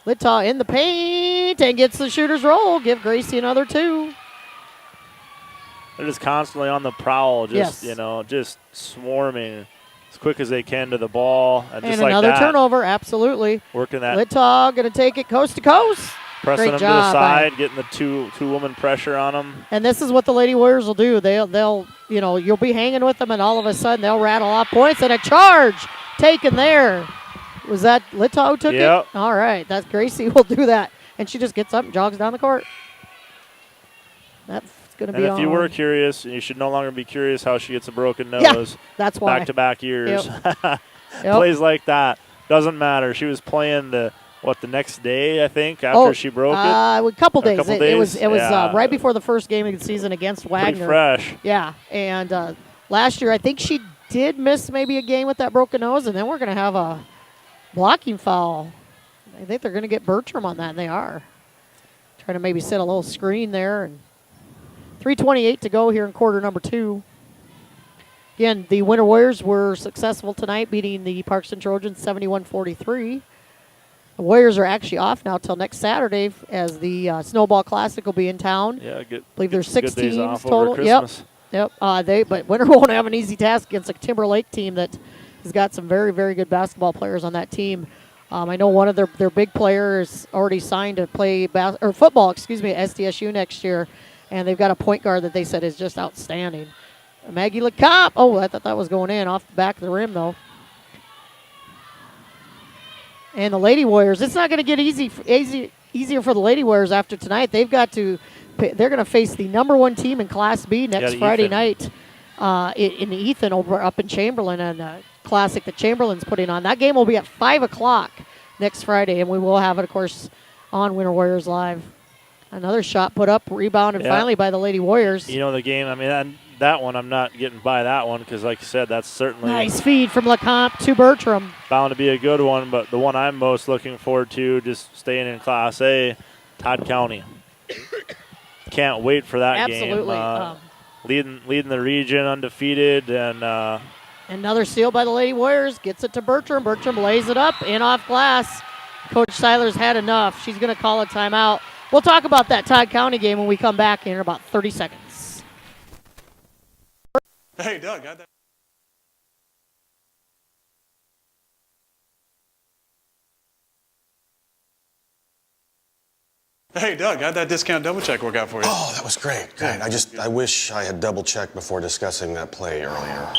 Littaw in the paint and gets the shooter's roll. Give Gracie another 2. They're just constantly on the prowl, just swarming as quick as they can to the ball. And just another like that, turnover, absolutely. Working that. Littaw going to take it coast to coast. Pressing Great them to the side, getting the two-woman pressure on them. And this is what the Lady Warriors will do. They'll you'll be hanging with them, and all of a sudden they'll rattle off points, and a charge taken there. Was that Litow took it? All right, that's Gracie will do that. And she just gets up and jogs down the court. That's going to be And if you were curious, you should no longer be curious how she gets a broken nose. Yeah, that's why. Back-to-back years. Yep. Plays like that. Doesn't matter. She was playing the next day, I think, after she broke it? A couple days. It was Yeah. right before the first game of the season against Wagner. Pretty fresh. Yeah, and last year I think she did miss maybe a game with that broken nose, and then we're going to have a blocking foul. I think they're going to get Bertram on that, and they are. Trying to maybe set a little screen there. And 3:28 to go here in quarter number 2. Again, the Winter Warriors were successful tonight, beating the Parkston Trojans 71-43. The Warriors are actually off now till next Saturday, as the Snowball Classic will be in town. Yeah, I believe there's 6 days teams off total. over Christmas. Yep. But Winter won't have an easy task against a Timberlake team that has got some very, very good basketball players on that team. I know one of their big players already signed to play football at SDSU next year, and they've got a point guard that they said is just outstanding. Maggie LeComte. Oh, I thought that was going in off the back of the rim, though. And the Lady Warriors, it's not going to get easier for the Lady Warriors after tonight. They're going to face the number 1 team in Class B next Friday night in the Ethan up in Chamberlain, and Classic that Chamberlain's putting on. That game will be at 5 o'clock next Friday, and we will have it, of course, on Winter Warriors Live. Another shot put up, rebounded finally by the Lady Warriors. You know the game, I mean, that one, I'm not getting by that one because, like you said, that's certainly nice feed from LeComte to Bertram. Bound to be a good one, but the one I'm most looking forward to, just staying in Class A, Todd County. Can't wait for that game. Absolutely. Leading the region undefeated, and another steal by the Lady Warriors, gets it to Bertram. Bertram lays it up and off glass. Coach Seiler's had enough. She's going to call a timeout. We'll talk about that Todd County game when we come back in about 30 seconds. Hey, Doug, got that? Hey, Doug, how'd that discount double check work out for you? Oh, that was great. Great. I wish I had double checked before discussing that play earlier.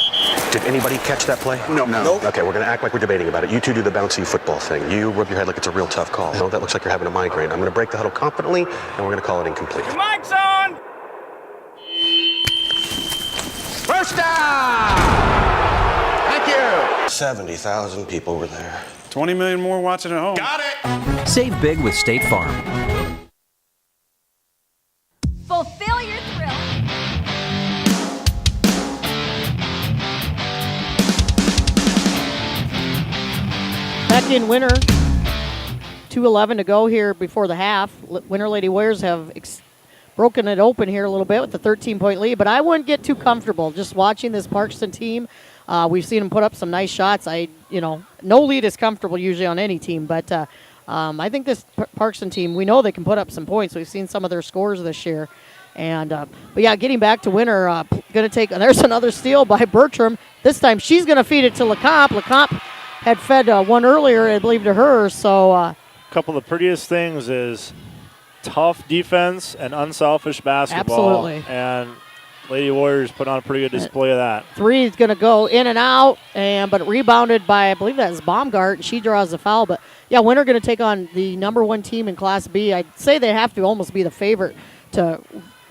Did anybody catch that play? No. Okay, we're going to act like we're debating about it. You two do the bouncy football thing. You rub your head like it's a real tough call. No, that looks like you're having a migraine. I'm going to break the huddle confidently, and we're going to call it incomplete. Your mic's on! First down! Thank you! 70,000 people were there. 20 million more watching at home. Got it! Save big with State Farm. Fulfill your thrill. Back in Winter, 2:11 to go here before the half. Winter Lady Warriors have broken it open here a little bit with the 13-point lead, but I wouldn't get too comfortable just watching this Parkston team. We've seen them put up some nice shots. No lead is comfortable usually on any team, but I think this Parkston team, we know they can put up some points. We've seen some of their scores this year. But getting back to Winter, going to take, there's another steal by Bertram. This time she's going to feed it to LeComte. LeComte had fed one earlier, I believe, to her. So a couple of the prettiest things is tough defense and unselfish basketball. Absolutely. And Lady Warriors put on a pretty good display of that. 3 is going to go in and out, but rebounded by, I believe that is Baumgart. She draws the foul. But, Winter going to take on the number 1 team in Class B. I'd say they have to almost be the favorite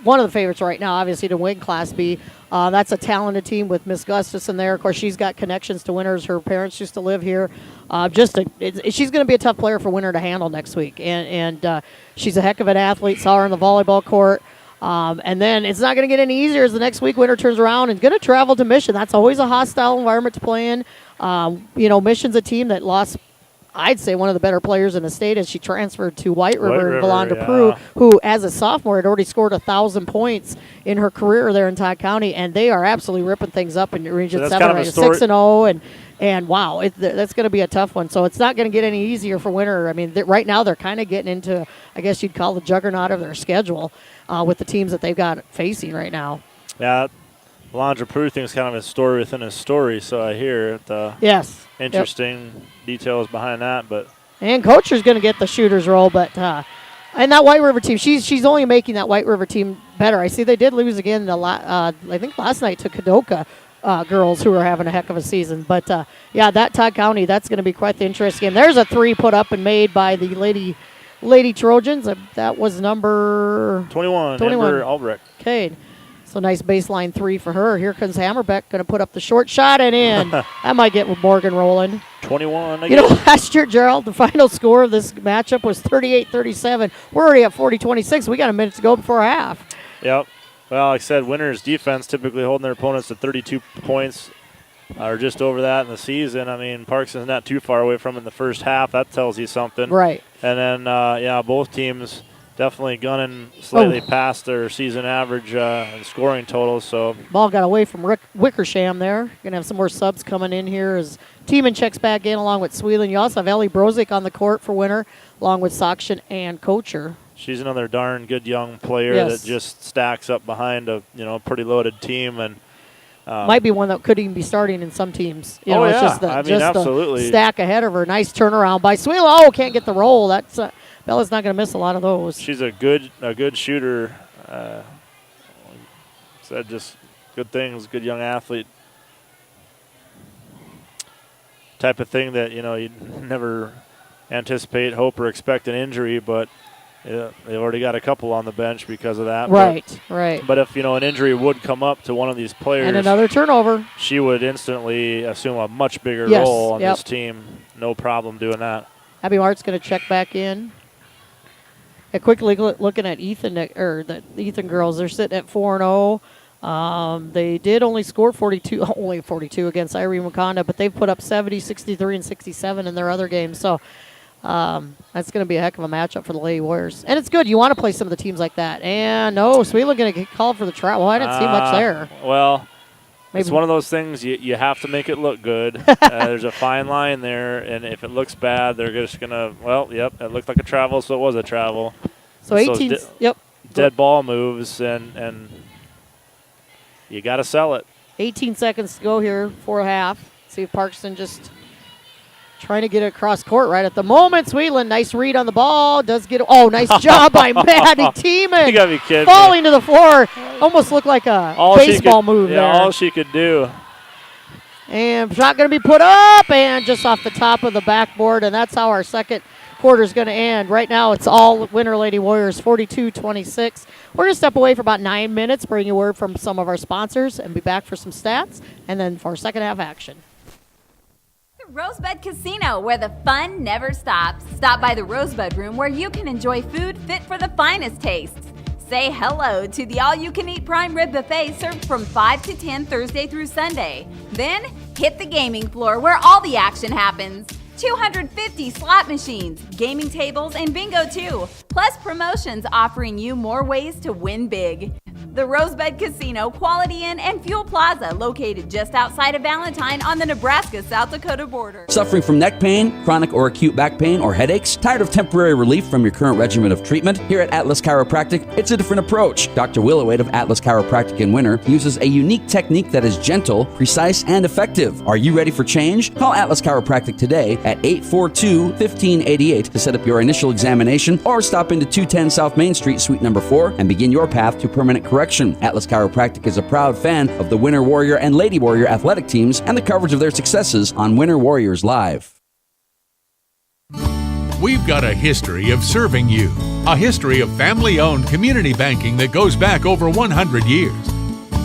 one of the favorites right now, obviously, to win Class B. That's a talented team with Miss Gustafson there. Of course, she's got connections to Winters. Her parents used to live here. She's going to be a tough player for Winter to handle next week. And she's a heck of an athlete. Saw her in the volleyball court. And then it's not going to get any easier as the next week Winter turns around and going to travel to Mission. That's always a hostile environment to play in. Mission's a team that lost, I'd say, one of the better players in the state as she transferred to White River and Valanda Prue, who, as a sophomore, had already scored 1,000 points in her career there in Todd County, and they are absolutely ripping things up in Region 7, right? 6-0, and wow, that's going to be a tough one. So it's not going to get any easier for Winter. I mean, right now they're kind of getting into, I guess you'd call the juggernaut of their schedule with the teams that they've got facing right now. Yeah, Valanda Prue thing is kind of a story within a story, so I hear it. Yes. Interesting details behind that, and Coacher's going to get the shooter's role, but and that White River team, she's only making that White River team better. I see they did lose again. I think last night to Kadoka, girls who are having a heck of a season. But, that Todd County, that's going to be quite the interesting game. There's a 3 put up and made by the Lady Trojans. That was number 21. Amber Albrecht. Okay. So nice baseline 3 for her. Here comes Hammerbeck, going to put up the short shot and in. That might get Morgan rolling. 21 again. You know, last year, Gerald, the final score of this matchup was 38-37. We're already at 40-26. We got a minute to go before half. Yep. Well, like I said, Winter's defense typically holding their opponents to 32 points or just over that in the season. I mean, Parkston's not too far away from it in the first half. That tells you something. Right. And then, both teams definitely gunning slightly past their season average and scoring totals. So ball got away from Wickersham there. Going to have some more subs coming in here as Tiemann checks back in along with Sweeland. You also have Ellie Brozik on the court for Winter along with Sakshan and Kocher. She's another darn good young player that just stacks up behind a pretty loaded team and might be one that could even be starting in some teams. It's just absolutely. The stack ahead of her. Nice turnaround by Sweeland. Oh, can't get the roll. That's Bella's not going to miss a lot of those. She's a good shooter. Said just good things. Good young athlete. Type of thing that you'd never anticipate, hope, or expect an injury, but they've already got a couple on the bench because of that. Right. But if an injury would come up to one of these players and another turnover, she would instantly assume a much bigger role on this team. No problem doing that. Abby Mart's going to check back in. Quickly looking at the Ethan girls, they're sitting at 4-0. They did only score 42 against Irene Wakanda, but they've put up 70, 63, and 67 in their other games. So that's going to be a heck of a matchup for the Lady Warriors. And it's good. You want to play some of the teams like that. And Sweeland going to get called for the travel. I didn't see much there. Well, it's one of those things you have to make it look good. There's a fine line there, and if it looks bad, they're just going to, it looked like a travel, so it was a travel. So 18, dead ball moves, and you got to sell it. 18 seconds to go here for half. See if Parkston just trying to get it across court right at the moment. Sweeland, nice read on the ball. Does get nice job by Maddie Tiemann. You got to be kidding falling to the floor. Almost looked like a baseball move there. All she could do. And shot going to be put up and just off the top of the backboard, and that's how our second quarter is going to end. Right now it's all Winter Lady Warriors 42-26. We're going to step away for about 9 minutes, bring you word from some of our sponsors, and be back for some stats, and then for second half action. Rosebud Casino, where the fun never stops. Stop by the Rosebud Room, where you can enjoy food fit for the finest tastes. Say hello to the all-you-can-eat prime rib buffet served from 5 to 10 Thursday through Sunday. Then hit the gaming floor, where all the action happens. 250 slot machines, gaming tables, and bingo too. Plus promotions offering you more ways to win big. The Rosebud Casino, Quality Inn, and Fuel Plaza, located just outside of Valentine on the Nebraska-South Dakota border. Suffering from neck pain, chronic or acute back pain, or headaches? Tired of temporary relief from your current regimen of treatment? Here at Atlas Chiropractic, it's a different approach. Dr. Willowade of Atlas Chiropractic in Winter uses a unique technique that is gentle, precise, and effective. Are you ready for change? Call Atlas Chiropractic today at 842-1588 to set up your initial examination, or stop into 210 South Main Street, Suite number 4, and begin your path to permanent correction. Atlas Chiropractic is a proud fan of the Winter Warrior and Lady Warrior athletic teams and the coverage of their successes on Winter Warriors Live. We've got a history of serving you, a history of family-owned community banking that goes back over 100 years.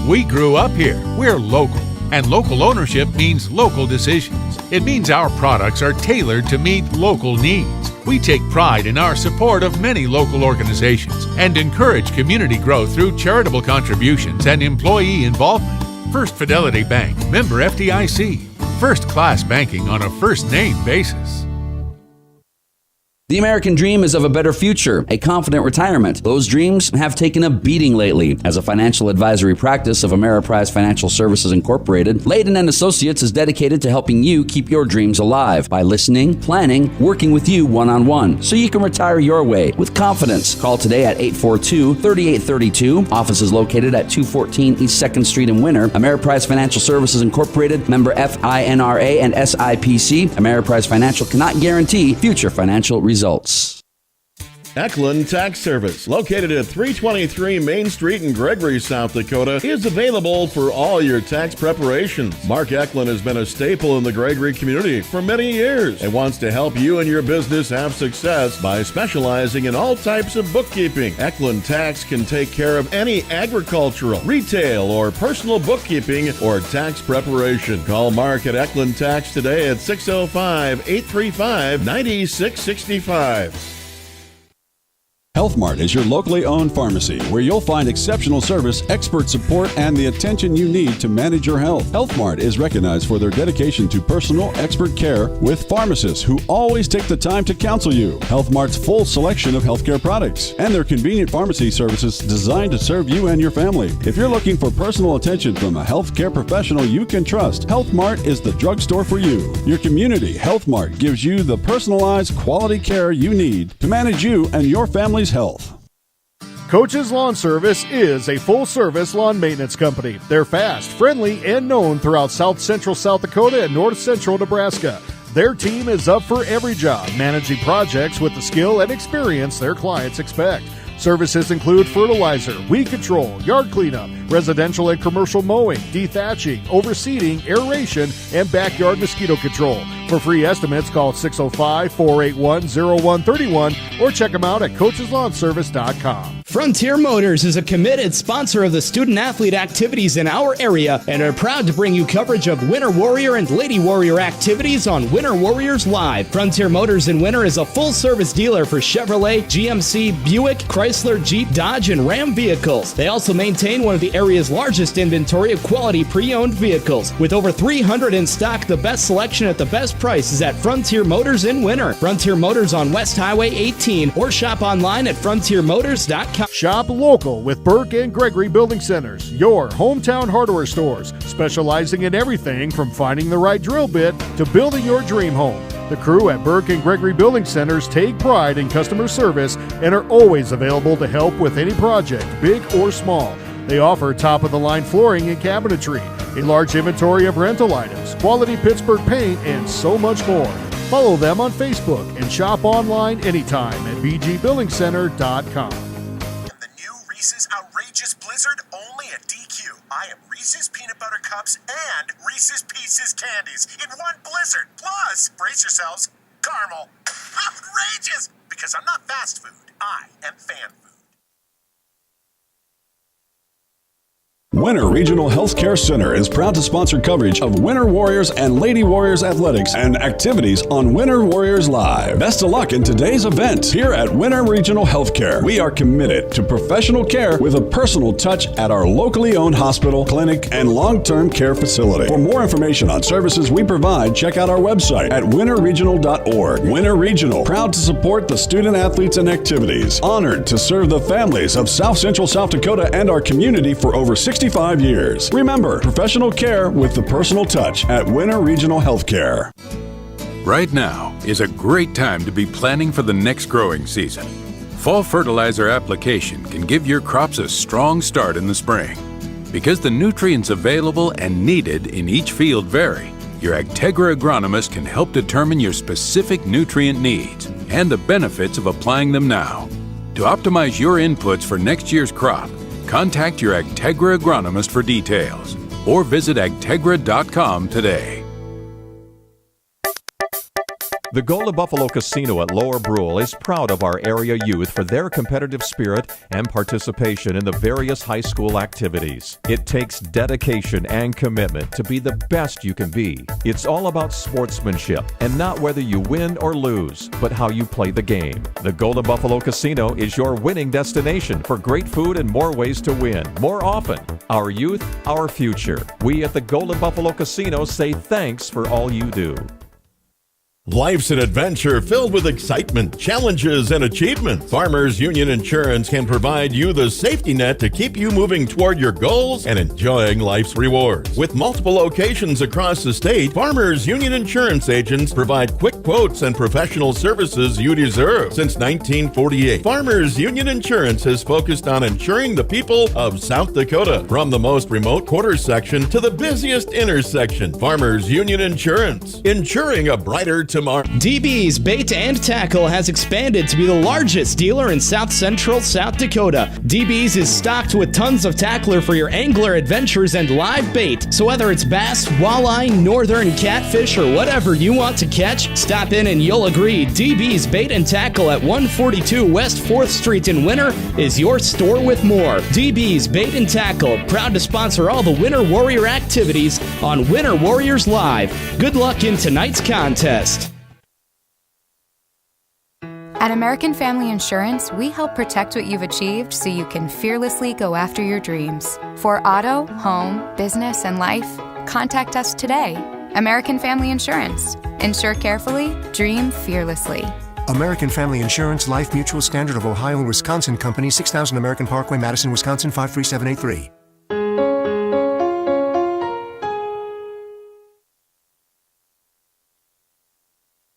We grew up here. We're local. And local ownership means local decisions. It means our products are tailored to meet local needs. We take pride in our support of many local organizations and encourage community growth through charitable contributions and employee involvement. First Fidelity Bank, member FDIC. First-class banking on a first-name basis. The American dream is of a better future, a confident retirement. Those dreams have taken a beating lately. As a financial advisory practice of Ameriprise Financial Services Incorporated, Layden & Associates is dedicated to helping you keep your dreams alive by listening, planning, working with you one-on-one, so you can retire your way with confidence. Call today at 842-3832. Office is located at 214 East 2nd Street in Winter. Ameriprise Financial Services Incorporated, member FINRA and SIPC. Ameriprise Financial cannot guarantee future financial results. Eklund Tax Service, located at 323 Main Street in Gregory, South Dakota, is available for all your tax preparations. Mark Eklund has been a staple in the Gregory community for many years and wants to help you and your business have success by specializing in all types of bookkeeping. Eklund Tax can take care of any agricultural, retail, or personal bookkeeping or tax preparation. Call Mark at Eklund Tax today at 605-835-9665. Health Mart is your locally owned pharmacy where you'll find exceptional service, expert support, and the attention you need to manage your health. Health Mart is recognized for their dedication to personal, expert care with pharmacists who always take the time to counsel you. Health Mart's full selection of healthcare products and their convenient pharmacy services designed to serve you and your family. If you're looking for personal attention from a healthcare professional you can trust, Health Mart is the drugstore for you. Your community Health Mart gives you the personalized quality care you need to manage you and your family's health. Coach's Lawn Service is a full-service lawn maintenance company. They're fast, friendly, and known throughout South Central South Dakota and North Central Nebraska. Their team is up for every job, managing projects with the skill and experience their clients expect. Services include fertilizer, weed control, yard cleanup, residential and commercial mowing, dethatching, overseeding, aeration, and backyard mosquito control. For free estimates, call 605-481-0131 or check them out at coacheslawnservice.com. Frontier Motors is a committed sponsor of the student-athlete activities in our area and are proud to bring you coverage of Winter Warrior and Lady Warrior activities on Winter Warriors Live. Frontier Motors in Winter is a full-service dealer for Chevrolet, GMC, Buick, Chrysler, Jeep, Dodge, and Ram vehicles. They also maintain one of the area's largest inventory of quality pre-owned vehicles. With over 300 in stock, the best selection at the best prices at Frontier Motors in Winter. Frontier Motors on West Highway 18 or shop online at frontiermotors.com. Shop local with Burke and Gregory Building Centers, your hometown hardware stores, specializing in everything from finding the right drill bit to building your dream home. The crew at Burke and Gregory Building Centers take pride in customer service and are always available to help with any project, big or small. They offer top-of-the-line flooring and cabinetry, a large inventory of rental items, quality Pittsburgh paint, and so much more. Follow them on Facebook and shop online anytime at bgbuildingcenter.com. The new Reese's Outrageous Blizzard only at DQ. I am Reese's Peanut Butter Cups and Reese's Pieces Candies in one blizzard. Plus, brace yourselves, caramel. Outrageous! Because I'm not fast food. I am fan food. Winter Regional Healthcare Center is proud to sponsor coverage of Winter Warriors and Lady Warriors athletics and activities on Winter Warriors Live. Best of luck in today's event. Here at Winter Regional Healthcare, we are committed to professional care with a personal touch at our locally owned hospital, clinic, and long-term care facility. For more information on services we provide, check out our website at winterregional.org. Winter Regional, proud to support the student athletes and activities. Honored to serve the families of South Central South Dakota and our community for over 65 years. Remember, professional care with the personal touch at Winter Regional Healthcare. Right now is a great time to be planning for the next growing season. Fall fertilizer application can give your crops a strong start in the spring. Because the nutrients available and needed in each field vary, your Agtegra agronomist can help determine your specific nutrient needs and the benefits of applying them now. To optimize your inputs for next year's crop, contact your Agtegra agronomist for details or visit agtegra.com today. The Golden Buffalo Casino at Lower Brule is proud of our area youth for their competitive spirit and participation in the various high school activities. It takes dedication and commitment to be the best you can be. It's all about sportsmanship and not whether you win or lose, but how you play the game. The Golden Buffalo Casino is your winning destination for great food and more ways to win, more often. Our youth, our future. We at the Golden Buffalo Casino say thanks for all you do. Life's an adventure filled with excitement, challenges, and achievement. Farmers Union Insurance can provide you the safety net to keep you moving toward your goals and enjoying life's rewards. With multiple locations across the state, Farmers Union Insurance agents provide quick quotes and professional services you deserve. Since 1948, Farmers Union Insurance has focused on insuring the people of South Dakota. From the most remote quarter section to the busiest intersection, Farmers Union Insurance. Insuring a brighter tomorrow. tomorrow. DB's Bait and Tackle has expanded to be the largest dealer in South Central South Dakota. DB's is stocked with tons of tackler for your angler adventures and live bait. So whether it's bass, walleye, northern catfish, or whatever you want to catch, stop in and you'll agree DB's Bait and Tackle at 142 West 4th Street in Winter is your store with more. DB's Bait and Tackle, proud to sponsor all the Winter Warrior activities on Winter Warriors Live. Good luck in tonight's contest. At American Family Insurance, we help protect what you've achieved so you can fearlessly go after your dreams. For auto, home, business, and life, contact us today. American Family Insurance. Insure carefully, dream fearlessly. American Family Insurance, Life Mutual, Standard of Ohio and Wisconsin Company, 6000 American Parkway, Madison, Wisconsin, 53783.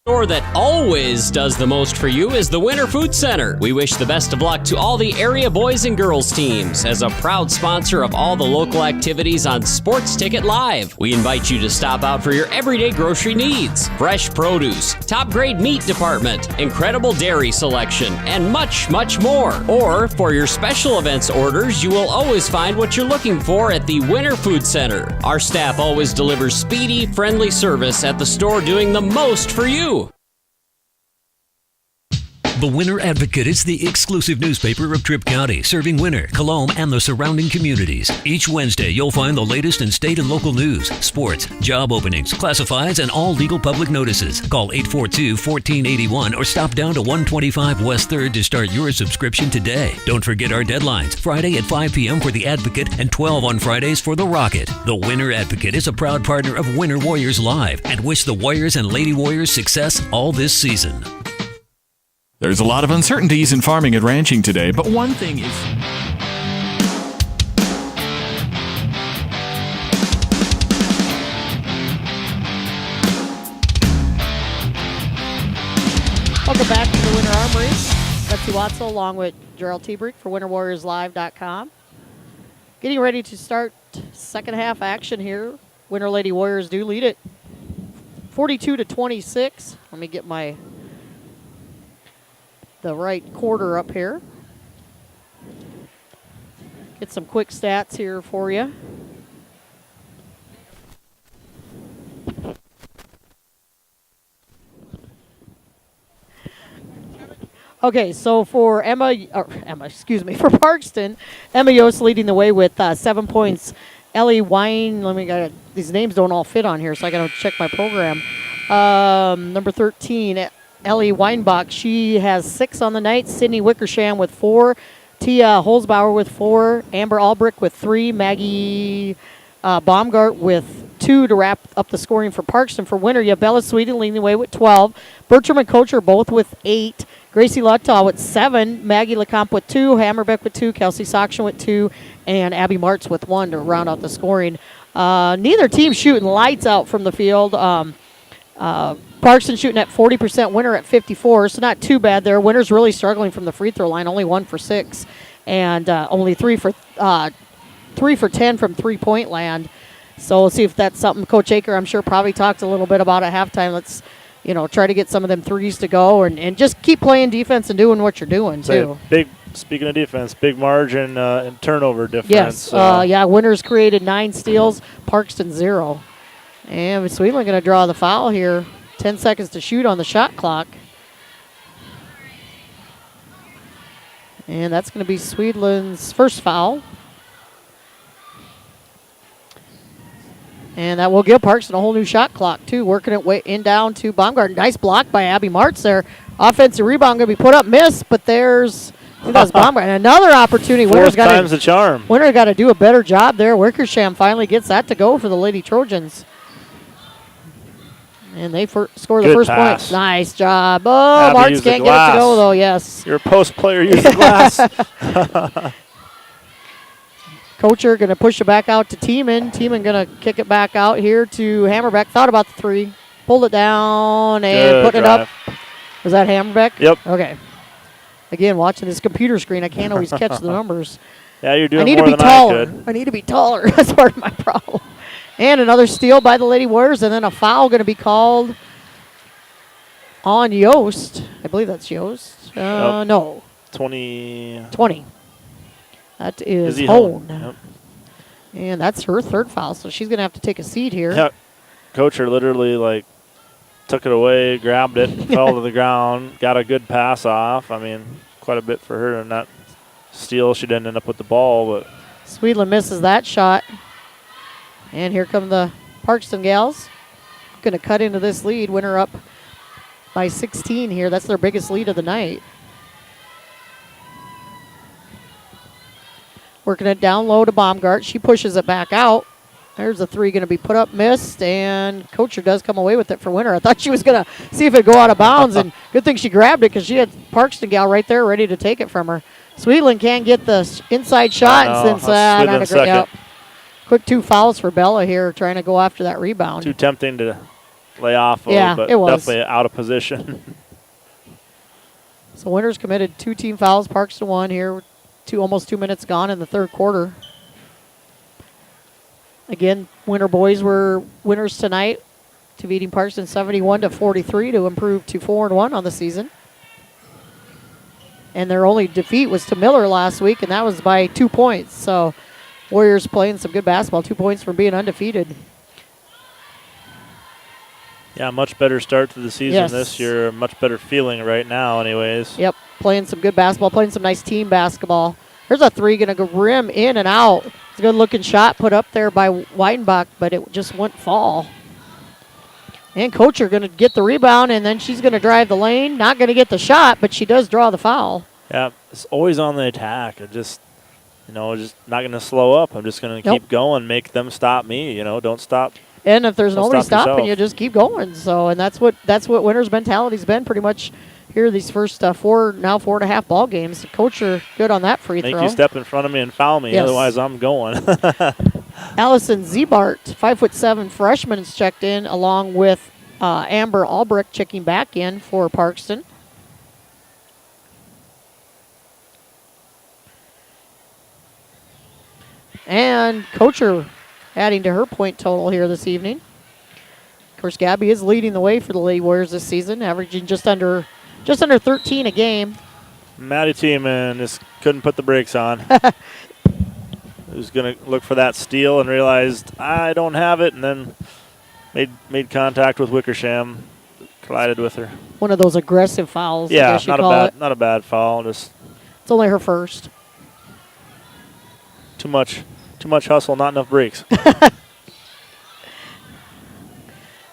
Store that always does the most for you is the Winter Food Center. We wish the best of luck to all the area boys and girls teams. As a proud sponsor of all the local activities on Sports Ticket Live, we invite you to stop out for your everyday grocery needs. Fresh produce, top grade meat department, incredible dairy selection, and much, much more. Or for your special events orders, you will always find what you're looking for at the Winter Food Center. Our staff always delivers speedy, friendly service at the store, doing the most for you. The Winter Advocate is the exclusive newspaper of Tripp County, serving Winter, Colome, and the surrounding communities. Each Wednesday, you'll find the latest in state and local news, sports, job openings, classifieds, and all legal public notices. Call 842-1481 or stop down to 125 West 3rd to start your subscription today. Don't forget our deadlines, Friday at 5 p.m. for the Advocate and 12 on Fridays for the Rocket. The Winter Advocate is a proud partner of Winter Warriors Live and wish the Warriors and Lady Warriors success all this season. There's a lot of uncertainties in farming and ranching today, but one thing is... Welcome back to the Winter Armory. Betsy Watzel along with Gerald Tebrick for WinterWarriorsLive.com. Getting ready to start second half action here. Winter Lady Warriors do lead it 42-26. Let me get the right quarter up here. Get some quick stats here for you. Okay, so for for Parkston, Emma Yost leading the way with 7 points. Ellie Wine, these names don't all fit on here, so I got to check my program. Number 13, Ellie Weinbach, she has 6 on the night. Sydney Wickersham with 4. Tia Holzbauer with 4. Amber Albrick with 3. Maggie Baumgart with 2 to wrap up the scoring for Parkston. For Winter, you have Bella Sweden leading the way with 12. Bertram and Coach are both with 8. Gracie Luttaw with 7. Maggie LeComte with 2. Hammerbeck with 2. Kelsey Soction with 2. And Abby Martz with 1 to round out the scoring. Neither team shooting lights out from the field. Parkston shooting at 40%, Winter at 54%, so not too bad there. Winter's really struggling from the free throw line, only 1 for 6, and only 3 for 10 from three-point land. So we'll see if that's something Coach Aker, I'm sure, probably talked a little bit about at halftime. Let's, try to get some of them threes to go and just keep playing defense and doing what you're doing, too. Speaking of defense, big margin and turnover difference. Yes, Winter's created 9 steals, Parkston 0. And Sweetland going to draw the foul here. 10 seconds to shoot on the shot clock. And that's going to be Sweetland's first foul. And that will give Parkston a whole new shot clock, too. Working it way in down to Baumgarten. Nice block by Abby Martz there. Offensive rebound going to be put up, miss, but there's Baumgarten. Another opportunity. Fourth time's the charm. Winter got to do a better job there. Wickersham finally gets that to go for the Lady Trojans. And they score the first point. Nice job. Oh, Martz can't get it to go, though, yes. You're a post player. Use the glass. Kocher going to push it back out to Tiemann. Tiemann going to kick it back out here to Hammerbeck. Thought about the 3. Pulled it down and put it up. Was that Hammerbeck? Yep. Okay. Again, watching this computer screen, I can't always catch the numbers. Yeah, you're doing more than I could. I need to be taller. That's part of my problem. And another steal by the Lady Warriors, and then a foul going to be called on Yost. I believe that's Yost. Yep. No. 20. That is Hone. Hone. Yep. And that's her third foul, so she's going to have to take a seat here. Yep. Coacher literally, took it away, grabbed it, fell to the ground, got a good pass off. I mean, quite a bit for her in that steal. She didn't end up with the ball, but Sweetland misses that shot. And here come the Parkston gals. Going to cut into this lead. Winner up by 16 here. That's their biggest lead of the night. Working it down low to Baumgart. She pushes it back out. There's a three going to be put up, missed, and Kocher does come away with it for Winter. I thought she was going to see if it go out of bounds, and good thing she grabbed it because she had Parkston gal right there ready to take it from her. Sweetland can't get the inside shot, and since quick 2 fouls for Bella here, trying to go after that rebound. too tempting to lay off of, Yeah, but it was. definitely out of position. So Winter's committed 2 team fouls, Parkston 1 here. Almost 2 minutes gone in the third quarter. Again, Winter boys were winners tonight, defeating Parkston 71-43 to improve to 4-1 on the season. And their only defeat was to Miller last week, and that was by 2 points. So Warriors playing some good basketball, 2 points from being undefeated. Yeah, much better start to the season Yes. this year. Much better feeling right now anyways. Yep, playing some good basketball, playing some nice team basketball. There's a three going to go rim in and out. It's a good-looking shot put up there by Weidenbach, but it just wouldn't fall. And Kocher going to get the rebound, and then she's going to drive the lane. Not going to get the shot, but she does draw the foul. Yeah, it's always on the attack. It just, just not going to slow up. I'm just going to keep going, make them stop me. Don't stop. And if there's nobody stop stopping, yourself. you just keep going. So, and that's what Winter's mentality's been pretty much here these first 4.5 ball games. Kocher good on that free throw. Make you step in front of me and foul me, Yes. otherwise I'm going. Allison Zebart, 5'7" freshman, is checked in, along with Amber Albrecht checking back in for Parkston. And Kocher adding to her point total here this evening. Of course, Gabby is leading the way for the Lady Warriors this season, averaging just under 13 a game. Maddie Tiemann just couldn't put the brakes on. Was going to look for that steal and realized I don't have it, and then made contact with Wickersham, collided with her. One of those aggressive fouls. Yeah, I guess you call it. not a bad foul. Just it's only her first. Too much hustle, not enough breaks.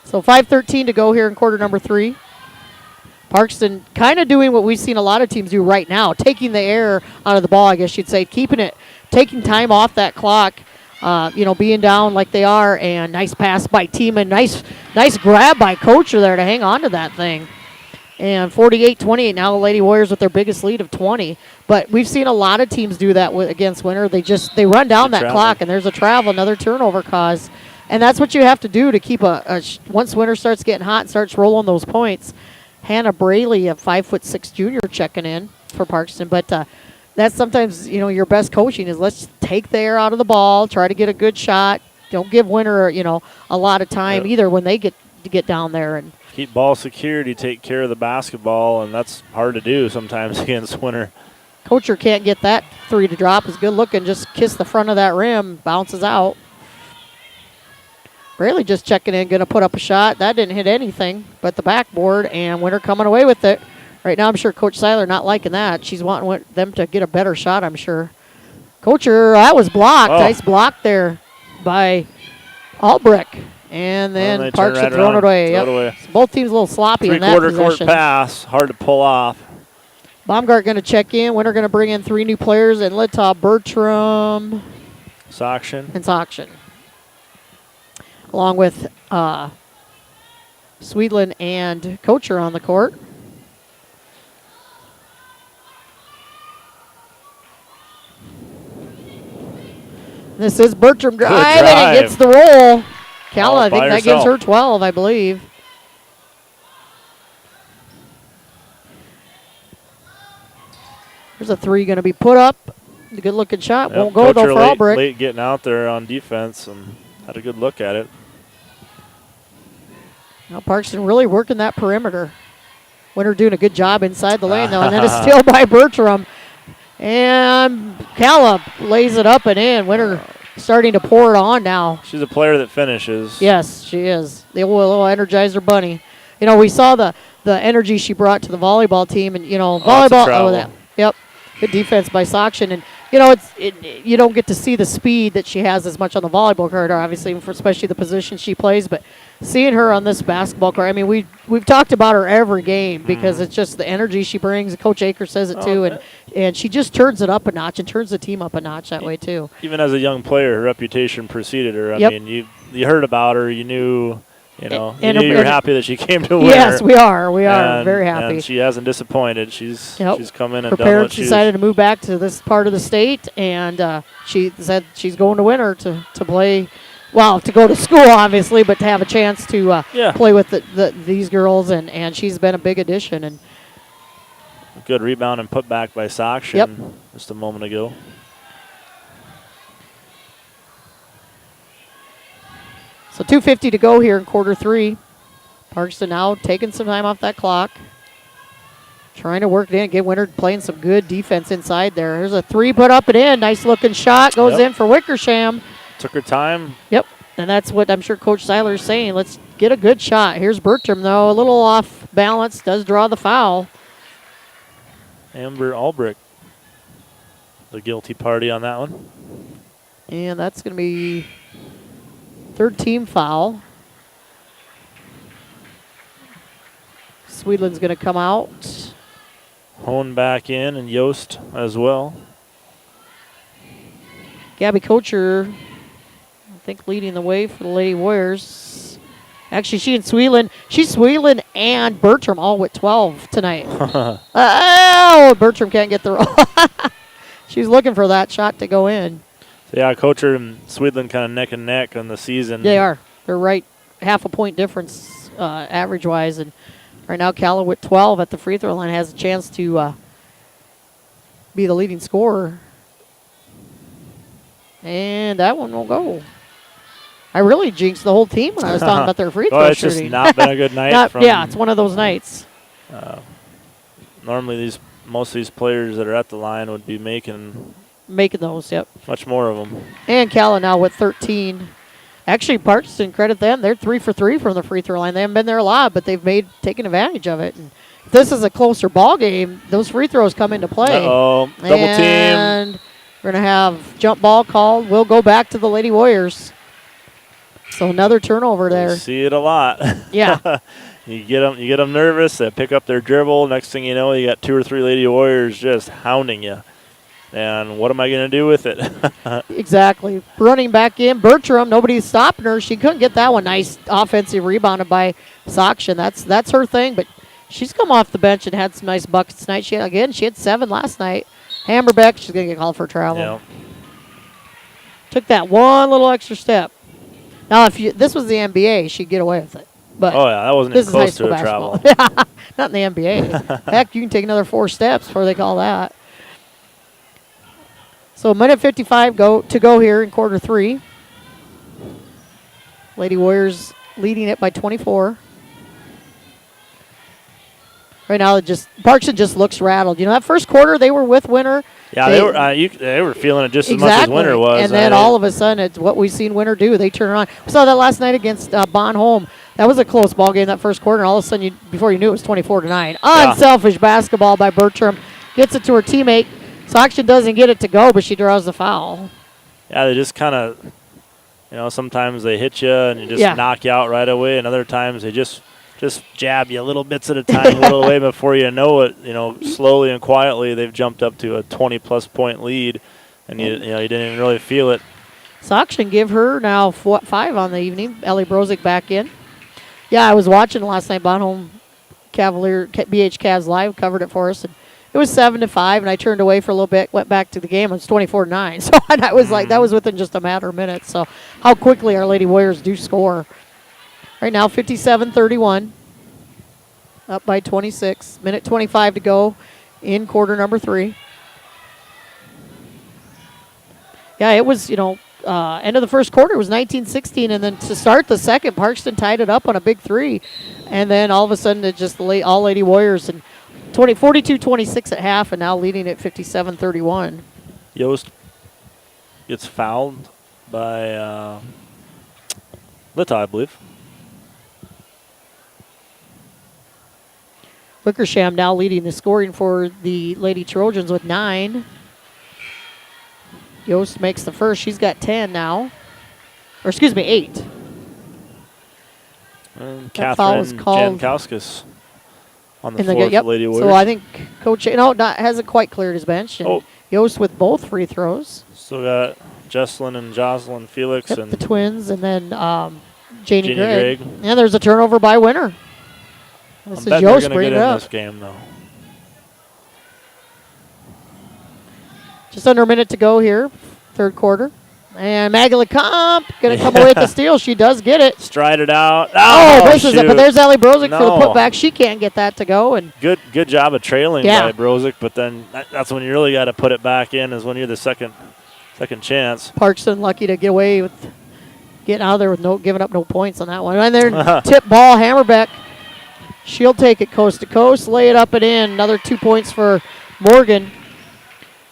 So 5:13 to go here in quarter number 3. Parkston kind of doing what we've seen a lot of teams do right now, taking the air out of the ball, I guess you'd say, taking time off that clock, being down like they are, and nice pass by Tiemann, nice grab by Kocher there to hang on to that thing. And 48-28 now the Lady Warriors with their biggest lead of 20. But we've seen a lot of teams do that against Winter. They run down that clock, and there's a travel, another turnover cause. And that's what you have to do to keep once Winter starts getting hot and starts rolling those points. Hannah Braley, a 5'6" junior, checking in for Parkston. But that's sometimes, your best coaching is let's take the air out of the ball, try to get a good shot. Don't give Winter, a lot of time either when they get down there. And keep ball security, take care of the basketball, and that's hard to do sometimes against Winter. Kocher can't get that three to drop. It's good looking. Just kiss the front of that rim, bounces out. Braley just checking in, going to put up a shot. That didn't hit anything but the backboard, and Winter coming away with it. Right now, I'm sure Coach Seiler not liking that. She's wanting them to get a better shot, I'm sure. Kocher, that was blocked. Oh. Nice block there by Albrecht. And then Parks had thrown it away. So both teams a little sloppy in that possession. Three-quarter court pass, hard to pull off. Baumgart going to check in. Winter going to bring in 3 new players, and Lita Bertram. Soction. And Soction. Along with Sweetland and Kocher on the court. This is Bertram driving and gets the roll. Calla, I think that gives her 12, I believe. There's a 3 going to be put up. A good-looking shot. Won't go, though, for Albrecht. Late getting out there on defense and had a good look at it. Now Parkston really working that perimeter. Winter doing a good job inside the lane, though, and then a steal by Bertram. And Calla lays it up and in. Winter starting to pour it on now. She's a player that finishes. Yes, she is. The little Energizer bunny. You know, we saw the energy she brought to the volleyball team, and, you know, volleyball. Yep. Good defense by Sakshin. And, you know, you don't get to see the speed that she has as much on the volleyball court, obviously, especially the position she plays. But seeing her on this basketball court, I mean, we've talked about her every game because it's just the energy she brings. Coach Akers says it too, and she just turns it up a notch and turns the team up a notch that way too. Even as a young player, her reputation preceded her. I mean, you heard about her, you knew. You know, you were happy that she came to Winter. Yes, we are. We are very happy. And she hasn't disappointed. She's come in and her done parents what decided to move back to this part of the state, and she said she's going to Winter to play. Well, to go to school, obviously, but to have a chance to play with these girls, and she's been a big addition. And good rebound and put back by Sakshin just a moment ago. So 2:50 to go here in quarter three. Parkston now taking some time off that clock. Trying to work it in, get Winter playing some good defense inside there. There's a three put up and in. Nice looking shot. Goes in for Wickersham. Took her time. Yep. And that's what I'm sure Coach Seiler is saying. Let's get a good shot. Here's Bertram, though. A little off balance. Does draw the foul. Amber Albrecht, the guilty party on that one. And that's going to be third team foul. Sweetland's going to come out. Hone back in, and Yost as well. Gabby Kocher, I think, leading the way for the Lady Warriors. Actually, she's Sweetland and Bertram all with 12 tonight. Bertram can't get the roll. She's looking for that shot to go in. So yeah, Kocher and Sweetland kind of neck and neck on the season. They are. They're right half a point difference average-wise. And right now, Calla with 12 at the free throw line has a chance to be the leading scorer. And that one will go. I really jinxed the whole team when I was talking about their free throw it's shooting. Just not been a good night. Yeah, it's one of those nights. Normally, most of these players that are at the line would be making those, yep. Much more of them. And Calla now with 13. Actually, Parkston, credit them. They're 3 for 3 from the free throw line. They haven't been there a lot, but they've taken advantage of it. And if this is a closer ball game, those free throws come into play. Double team. And we're going to have jump ball called. We'll go back to the Lady Warriors. So another turnover there. You see it a lot. Yeah. You get them nervous. They pick up their dribble. Next thing you know, you got 2 or 3 Lady Warriors just hounding you. And what am I going to do with it? Exactly. Running back in, Bertram. Nobody's stopping her. She couldn't get that one. Nice offensive rebounded by Sakshin. That's her thing. But she's come off the bench and had some nice buckets tonight. She had 7 last night. Hammerbeck, she's going to get called for travel. Yep. Took that one little extra step. Now, if this was the NBA, she'd get away with it. But that wasn't even close to a travel. Not in the NBA. Heck, you can take another 4 steps before they call that. So, minute 55 to go here in quarter 3. Lady Warriors leading it by 24. Right now, Parkston just looks rattled. You know, that first quarter they were with Winter. Yeah, they were feeling it just as much as Winter was. And then all of a sudden, it's what we've seen Winter do. They turn around. We saw that last night against Bonholm. That was a close ball game that first quarter, and all of a sudden, before you knew it, was 24-9. Unselfish basketball by Bertram. Gets it to her teammate. Sakshin doesn't get it to go, but she draws the foul. Yeah, they just kind of, sometimes they hit you and you just knock you out right away, and other times they just jab you little bits at a time, a little away before you know it. Slowly and quietly they've jumped up to a 20-plus point lead, and you didn't even really feel it. Sakshin give her now 5 on the evening. Ellie Brozick back in. Yeah, I was watching last night. Bonholm Cavalier BH Cavs Live covered it for us, and it was 7-5, and I turned away for a little bit, went back to the game. It was 24-9. So I was like, that was within just a matter of minutes. So how quickly our Lady Warriors do score. Right now, 57-31, up by 26. Minute 25 to go in quarter number 3. Yeah, it was, end of the first quarter, it was 19-16, and then to start the second, Parkston tied it up on a big three, and then all of a sudden it just all Lady Warriors and 42-26 at half, and now leading at 57-31. Yost gets fouled by Lita, I believe. Wickersham now leading the scoring for the Lady Trojans with 9. Yost makes the first. She's got 10 now. Or excuse me, 8. And Catherine Jankowskis on the floor for Lady Warriors. So I think Coach hasn't quite cleared his bench. And Yost with both free throws. Still got Jesselyn and Jocelyn Felix. Yep, and the twins, and then Janie Gregg. Gregg. And there's a turnover by Winter. This is Yost bringing it up. This game, though. Just under a minute to go here, third quarter. And Maggie LeComte going to come away with the steal. She does get it. Stride it out. Misses it. But there's Allie Brozick for the putback. She can't get that to go. And good job of trailing by Brozick, but then that's when you really got to put it back in, is when you're the second chance. Parkston lucky to get away with getting out of there with giving up no points on that one. And then tip ball, Hammerbeck. She'll take it coast to coast, lay it up and in. Another 2 points for Morgan.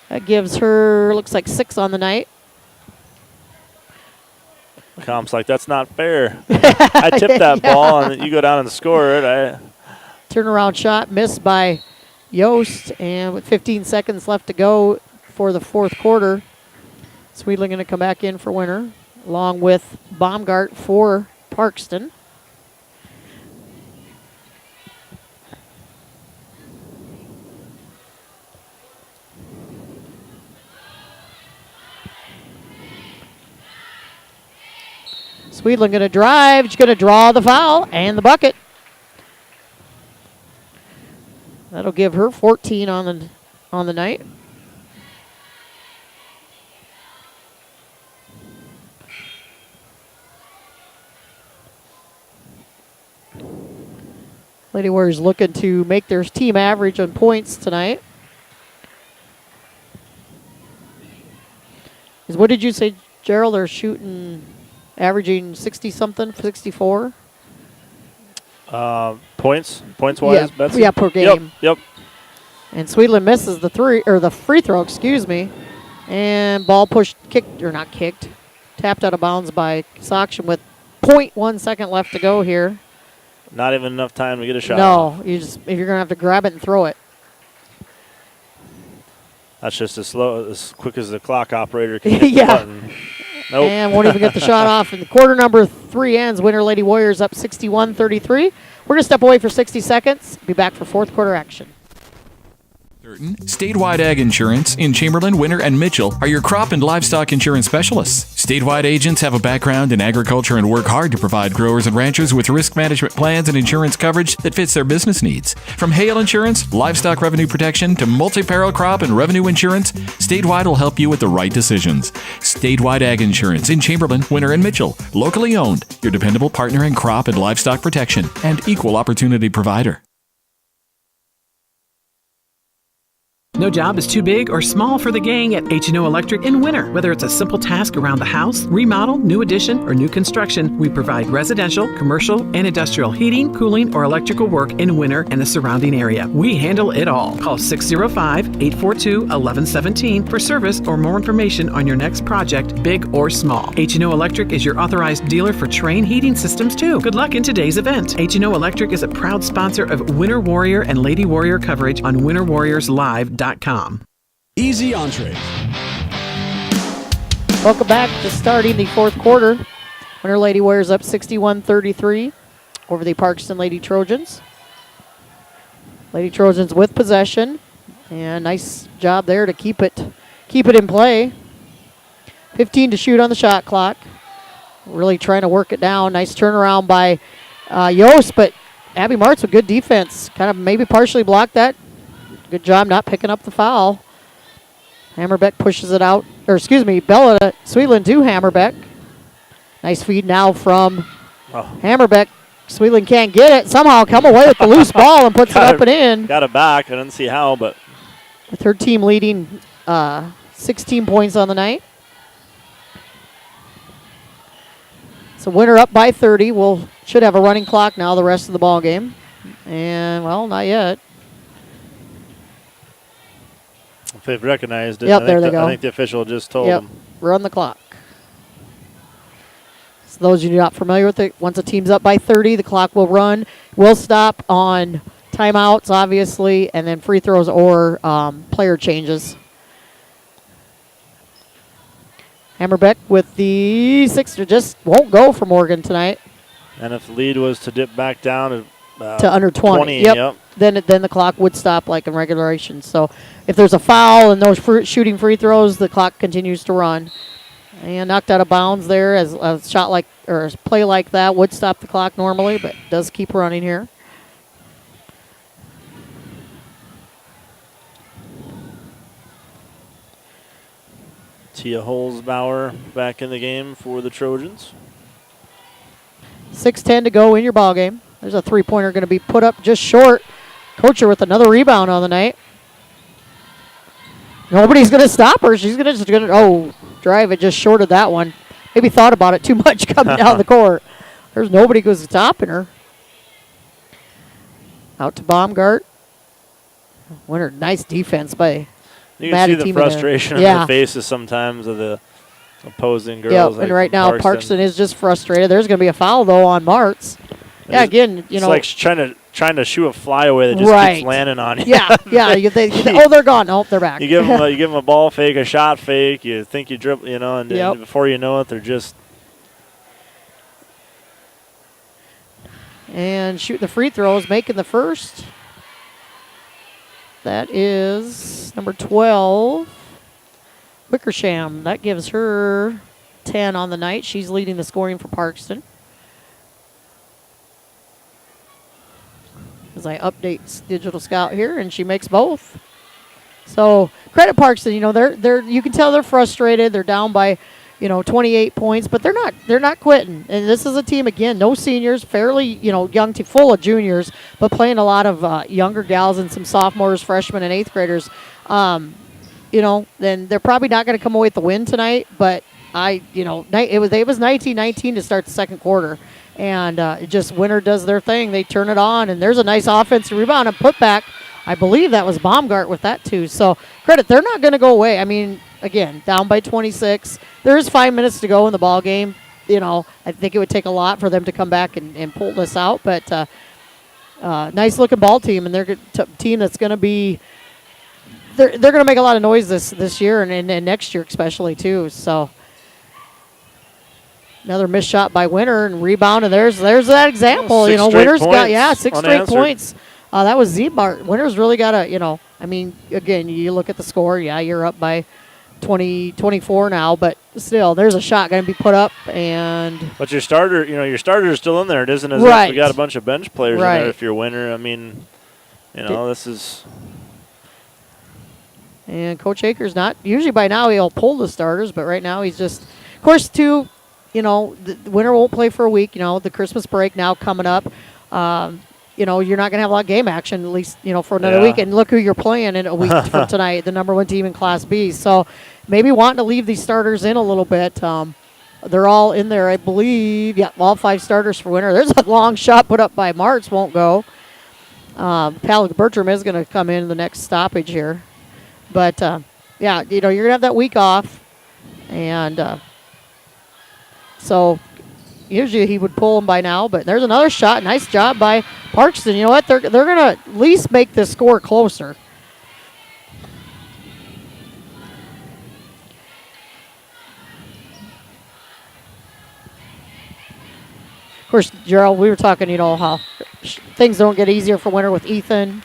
That gives her, looks like 6 on the night. Comp's like, that's not fair. I tipped that ball, and you go down and score it. Turnaround shot missed by Yost, and with 15 seconds left to go for the fourth quarter, Sweetling going to come back in for Winter, along with Baumgart for Parkston. Sweetling going to drive. She's going to draw the foul and the bucket. That'll give her 14 on the night. Lady Warriors looking to make their team average on points tonight. What did you say, Gerald? They're shooting, averaging 60-something, 64? Points-wise, Betsy? Yeah, per game. Yep. And Sweetland misses the free throw, excuse me. And ball tapped out of bounds by Soction with 0.1 second left to go here. Not even enough time to get a shot. No, if you're going to have to grab it and throw it. That's just as quick as the clock operator can hit the button. Nope. And won't even get the shot off. And the quarter number 3 ends. Winter Lady Warriors up 61-33. We're going to step away for 60 seconds. Be back for fourth quarter action. Statewide Ag Insurance in Chamberlain, Winter, and Mitchell are your crop and livestock insurance specialists. Statewide agents have a background in agriculture and work hard to provide growers and ranchers with risk management plans and insurance coverage that fits their business needs. From hail insurance, livestock revenue protection, to multi-peril crop and revenue insurance, Statewide will help you with the right decisions. Statewide Ag Insurance in Chamberlain, Winter, and Mitchell. Locally owned, your dependable partner in crop and livestock protection, and equal opportunity provider. No job is too big or small for the gang at H&O Electric in Winter. Whether it's a simple task around the house, remodel, new addition, or new construction, we provide residential, commercial, and industrial heating, cooling, or electrical work in Winter and the surrounding area. We handle it all. Call 605-842-1117 for service or more information on your next project, big or small. H&O Electric is your authorized dealer for Train heating systems too. Good luck in today's event. H&O Electric is a proud sponsor of Winter Warrior and Lady Warrior coverage on winterwarriorslive.com. Easy entree. Welcome back to starting the fourth quarter. Winter Lady Warriors up 61-33 over the Parkston Lady Trojans. Lady Trojans with possession, and nice job there to keep it in play. 15 to shoot on the shot clock. Really trying to work it down. Nice turnaround by Yost, but Abby Martz with good defense. Kind of maybe partially blocked that. Good job not picking up the foul. Hammerbeck pushes it out. Or excuse me, Bella Sweetland to Hammerbeck. Nice feed now from Hammerbeck. Sweetland can't get it. Somehow come away with the loose ball and puts it up and in. Got it back. I didn't see how, but. With her team leading 16 points on the night. So Winter up by 30. Should have a running clock now the rest of the ball game. And, well, not yet. If they've recognized it, Yep, there they go. I think the official just told them. Run the clock. So those of you not familiar with it, once a team's up by 30, the clock will run. We'll stop on timeouts, obviously, and then free throws or player changes. Hammerbeck with the 6 just won't go for Morgan tonight. And if the lead was to dip back down to under 20. Yep. Then the clock would stop like in regulation. So if there's a foul and those shooting free throws, the clock continues to run. And knocked out of bounds there as a shot like or a play like that would stop the clock normally, but does keep running here. Tia Holzbauer back in the game for the Trojans. 6:10 to go in your ball game. There's a three-pointer going to be put up just short. Kocher with another rebound on the night. Nobody's going to stop her. She's going to drive it just short of that one. Maybe thought about it too much coming down the court. There's nobody who's stopping her. Out to Baumgart. Winner, nice defense by You can Maddie see the frustration on the faces sometimes of the opposing girls. Yeah, and right now Parkston is just frustrated. There's going to be a foul, though, on Martz. Yeah, again, it's like trying to shoot a flyaway that just keeps landing on you. Yeah. They're gone. Oh, they're back. You give them a ball fake, a shot fake. You think you dribble, and before you know it, they're just. And shooting the free throws, making the first. That is number 12, Wickersham. That gives her 10 on the night. She's leading the scoring for Parkston. As I update Digital Scout here, and she makes both. So credit Parkston. They're you can tell they're frustrated. They're down by 28 points, but they're not quitting. And this is a team, again, no seniors, fairly young team, full of juniors, but playing a lot of younger gals and some sophomores, freshmen, and eighth graders. Then they're probably not going to come away with the win tonight. But it was 19-19 to start the second quarter. And Winter does their thing. They turn it on, and there's a nice offensive rebound and putback. I believe that was Baumgart with that, too. So, credit. They're not going to go away. I mean, again, down by 26. There is 5 minutes to go in the ball game. I think it would take a lot for them to come back and pull this out. But nice-looking ball team, and they're a team that's going to be – they're going to make a lot of noise this year and next year especially, too. So – another missed shot by Winter and rebound, and there's that example. Winter's got 6 straight points. That was Zebart. Winter's really got to, again, you look at the score. Yeah, you're up by 24 now, but still, there's a shot going to be put up. But your starter is still in there. It isn't as if we got a bunch of bench players in there. If you're Winter, I mean, this is. And Coach Akers not usually by now he'll pull the starters, but right now he's just, of course, too. The Winter won't play for a week. The Christmas break now coming up. You're not going to have a lot of game action, at least, for another week. And look who you're playing in a week from tonight, the number 1 team in Class B. So maybe wanting to leave these starters in a little bit. They're all in there, I believe. Yeah, all 5 starters for Winter. There's a long shot put up by Martz, won't go. Palik Bertram is going to come in the next stoppage here. But, you're going to have that week off. And so usually he would pull them by now, but there's another shot. Nice job by Parkston. You know what? They're going to at least make this score closer. Of course, Gerald, we were talking, how things don't get easier for Winter with Ethan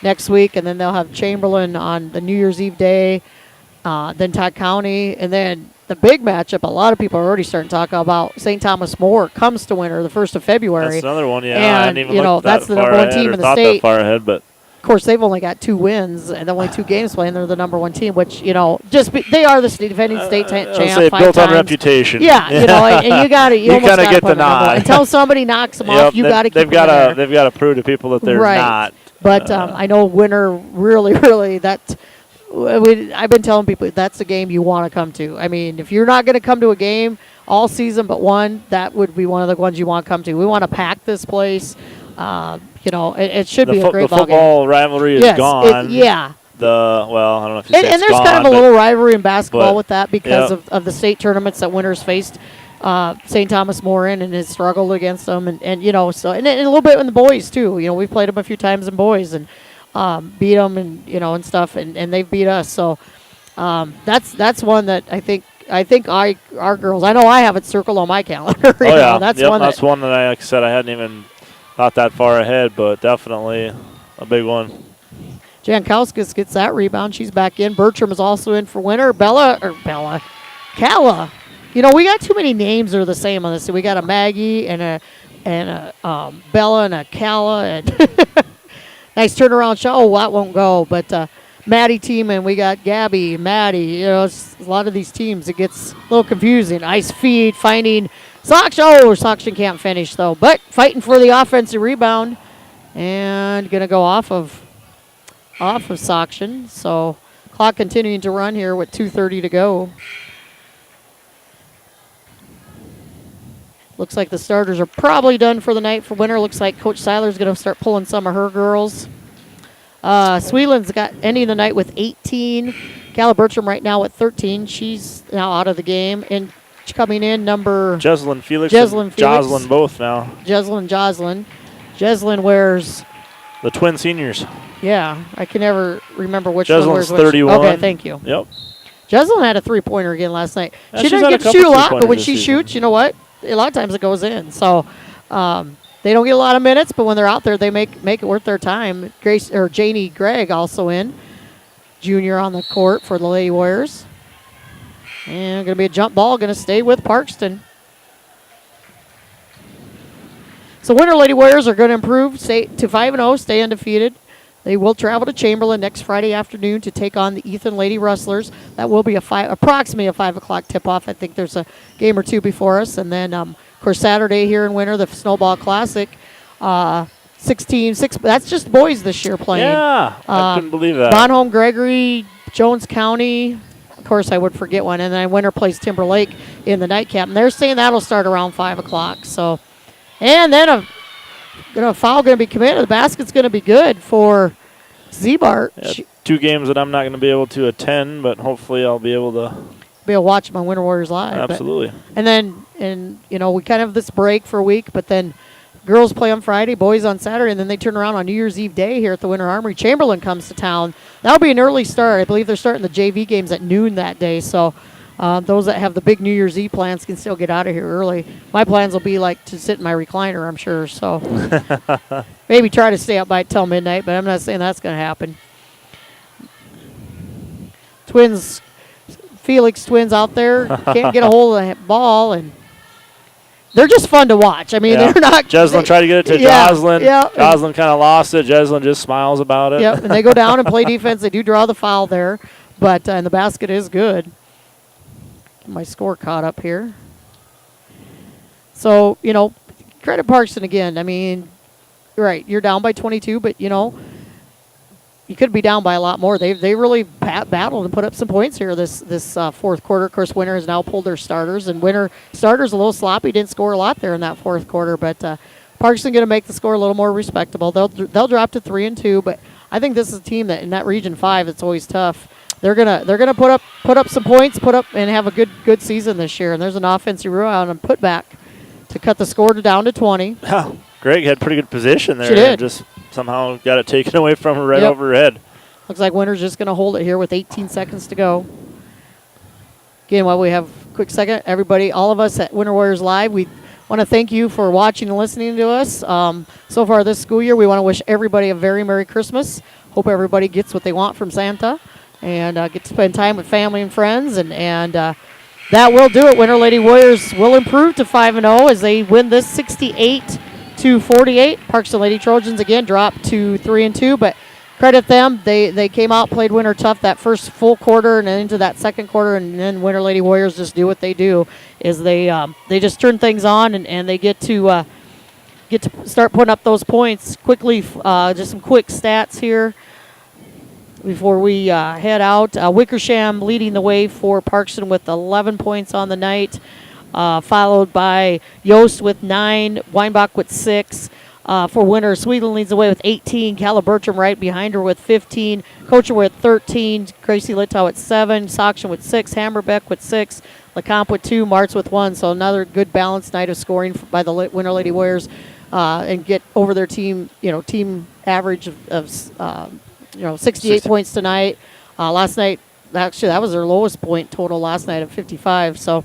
next week, and then they'll have Chamberlain on the New Year's Eve day, then Todd County, and then the big matchup, a lot of people are already starting to talk about St. Thomas More comes to Winter the 1st of February. That's another one, yeah. And, I didn't even look that's that the far number 1 ahead team or in the thought state. that far ahead, but of course, they've only got 2 wins and only 2 games playing. They're the number 1 team, which, they are the defending state champ 5 built times. on reputation. Yeah, and you got to you almost kind of get the nod. Until somebody knocks them off, you got to keep them there. They've got to prove to people that they're not. But I know Winter really, I've been telling people that's the game you want to come to. I mean, if you're not going to come to a game all season but one, that would be one of the ones you want to come to. We want to pack this place. It should be a great the ball game. Football rivalry is gone. Yeah. I don't know if you say And it's there's gone, kind of a little rivalry in basketball but, with that because yep. of the state tournaments that winners faced. St. Thomas more and has struggled against them, and a little bit in the boys too. We've played them a few times in boys and beat them and stuff, and they've beat us. So that's one that I think our girls. I know I have it circled on my calendar. That's one. That's one that like I said, I hadn't even thought that far ahead, but definitely a big one. Jankowskis gets that rebound. She's back in. Bertram is also in for winner. Calla. We got too many names that are the same on this. We got a Maggie and a Bella and a Calla and nice turnaround shot. Oh, that won't go. But Maddie team and we got Gabby, Maddie. It's a lot of these teams. It gets a little confusing. Ice feed finding Soction. Oh, Soction can't finish though. But fighting for the offensive rebound and gonna go off of Soction. So clock continuing to run here with 2:30 to go. Looks like the starters are probably done for the night for winter. Looks like Coach Seiler's going to start pulling some of her girls. Sweelin's got ending the night with 18. Calla Bertram right now at 13. She's now out of the game. And coming in, number... Jeslyn Felix and Jocelyn both now. Jeslyn wears... The twin seniors. Yeah, I can never remember which one wears which. 31. Okay, thank you. Yep. Jeslyn had a three-pointer again last night. Yeah, she doesn't get to shoot a lot, but when she shoots, you know what? A lot of times it goes in. So they don't get a lot of minutes, but when they're out there, they make it worth their time. Janie Gregg also in, junior on the court for the Lady Warriors. And going to be a jump ball, going to stay with Parkston. So Winter Lady Warriors are going to improve to 5-0, stay undefeated. They will travel to Chamberlain next Friday afternoon to take on the Ethan Lady Rustlers. That will be approximately a 5 o'clock tip-off. I think there's a game or two before us. And then, of course, Saturday here in winter, the Snowball Classic. 6, that's just boys this year playing. Yeah, I couldn't believe that. Bonholm, Gregory, Jones County. Of course, I would forget one. And then winter plays Timberlake in the nightcap. And they're saying that'll start around 5 o'clock. So, and then a foul going to be committed. The basket's going to be good for Z-Bart. Yeah, 2 games that I'm not going to be able to attend, but hopefully I'll be able to watch my Winter Warriors live. Absolutely. We kind of have this break for a week, but then girls play on Friday, boys on Saturday, and then they turn around on New Year's Eve day here at the Winter Armory. Chamberlain comes to town. That'll be an early start. I believe they're starting the JV games at noon that day, so those that have the big New Year's Eve plans can still get out of here early. My plans will be like to sit in my recliner, I'm sure. So maybe try to stay up by till midnight, but I'm not saying that's going to happen. Felix twins out there can't get a hold of the ball, and they're just fun to watch. I mean, they're not. Jeslyn tried to get it to Joslyn. Yeah. Joslyn kind of lost it. Jeslyn just smiles about it. Yep, and they go down and play defense. They do draw the foul there, but and the basket is good. My score caught up here. So, credit Parkston again. I mean, right, you're down by 22, but, you could be down by a lot more. They really battled and put up some points here this fourth quarter. Of course, Winter has now pulled their starters, and Winter starters a little sloppy. Didn't score a lot there in that fourth quarter, but Parkston going to make the score a little more respectable. They'll drop to 3-2, but I think this is a team that in that Region 5 it's always tough. They're gonna put up some points, and have a good season this year. And there's an offensive rebound and putback to cut the score down to 20. Oh, Greg had pretty good position there. She did. Just somehow got it taken away from her over her head. Looks like Winter's just gonna hold it here with 18 seconds to go. Again, while we have a quick second, everybody, all of us at Winter Warriors Live, we want to thank you for watching and listening to us. So far this school year, we want to wish everybody a very Merry Christmas. Hope everybody gets what they want from Santa. And get to spend time with family and friends, and that will do it. Winter Lady Warriors will improve to 5-0 as they win this 68-48. Parkston Lady Trojans again dropped to 3-2, but credit them. They came out, played Winter tough that first full quarter and then into that second quarter, and then Winter Lady Warriors just do what they do is they just turn things on and they get to start putting up those points quickly. Just some quick stats here before we head out. Wickersham leading the way for Parkston with 11 points on the night. followed by Yost with 9, Weinbach with 6. For Winter, Sweden leads the way with 18. Calla Bertram right behind her with 15. Kocher with 13. Gracie Littau with 7. Soction with 6. Hammerbeck with 6. LeComte with 2. Martz with 1. So another good balanced night of scoring by the Winter Lady Warriors and get over their team average of 68 points tonight. Last night, actually, that was their lowest point total last night at 55. So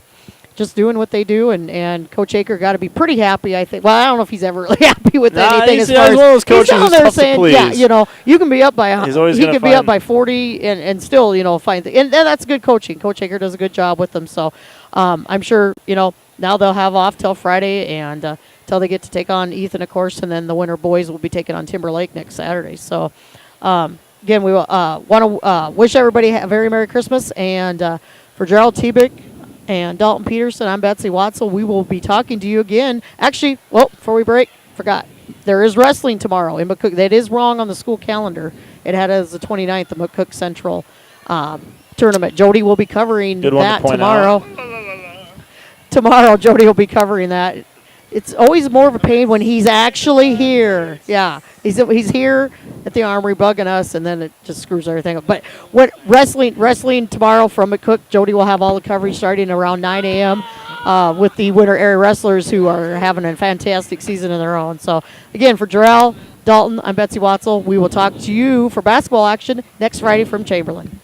just doing what they do, and Coach Aker got to be pretty happy, I think. Well, I don't know if he's ever really happy with anything. He's one of those coaches he's down there saying, please. yeah, you can be up by he can be up by 40 and still, find and that's good coaching. Coach Aker does a good job with them. So I'm sure, now they'll have off till Friday and till they get to take on Ethan, of course, and then the Winter boys will be taking on Timberlake next Saturday. So again, we want to wish everybody a very Merry Christmas, and for Gerald Tiebick and Dalton Peterson, I'm Betsy Watzel. We will be talking to you again. Actually, before we break, forgot. There is wrestling tomorrow in McCook. That is wrong on the school calendar. It had as the 29th, the McCook Central tournament. Jody will be covering that tomorrow. Tomorrow, Jody will be covering that. It's always more of a pain when he's actually here. Yeah, he's here at the Armory bugging us, and then it just screws everything up. But what wrestling tomorrow from McCook, Jody will have all the coverage starting around 9 a.m. With the Winter Area Wrestlers who are having a fantastic season of their own. So, again, for Jarrell, Dalton, I'm Betsy Watzel. We will talk to you for basketball action next Friday from Chamberlain.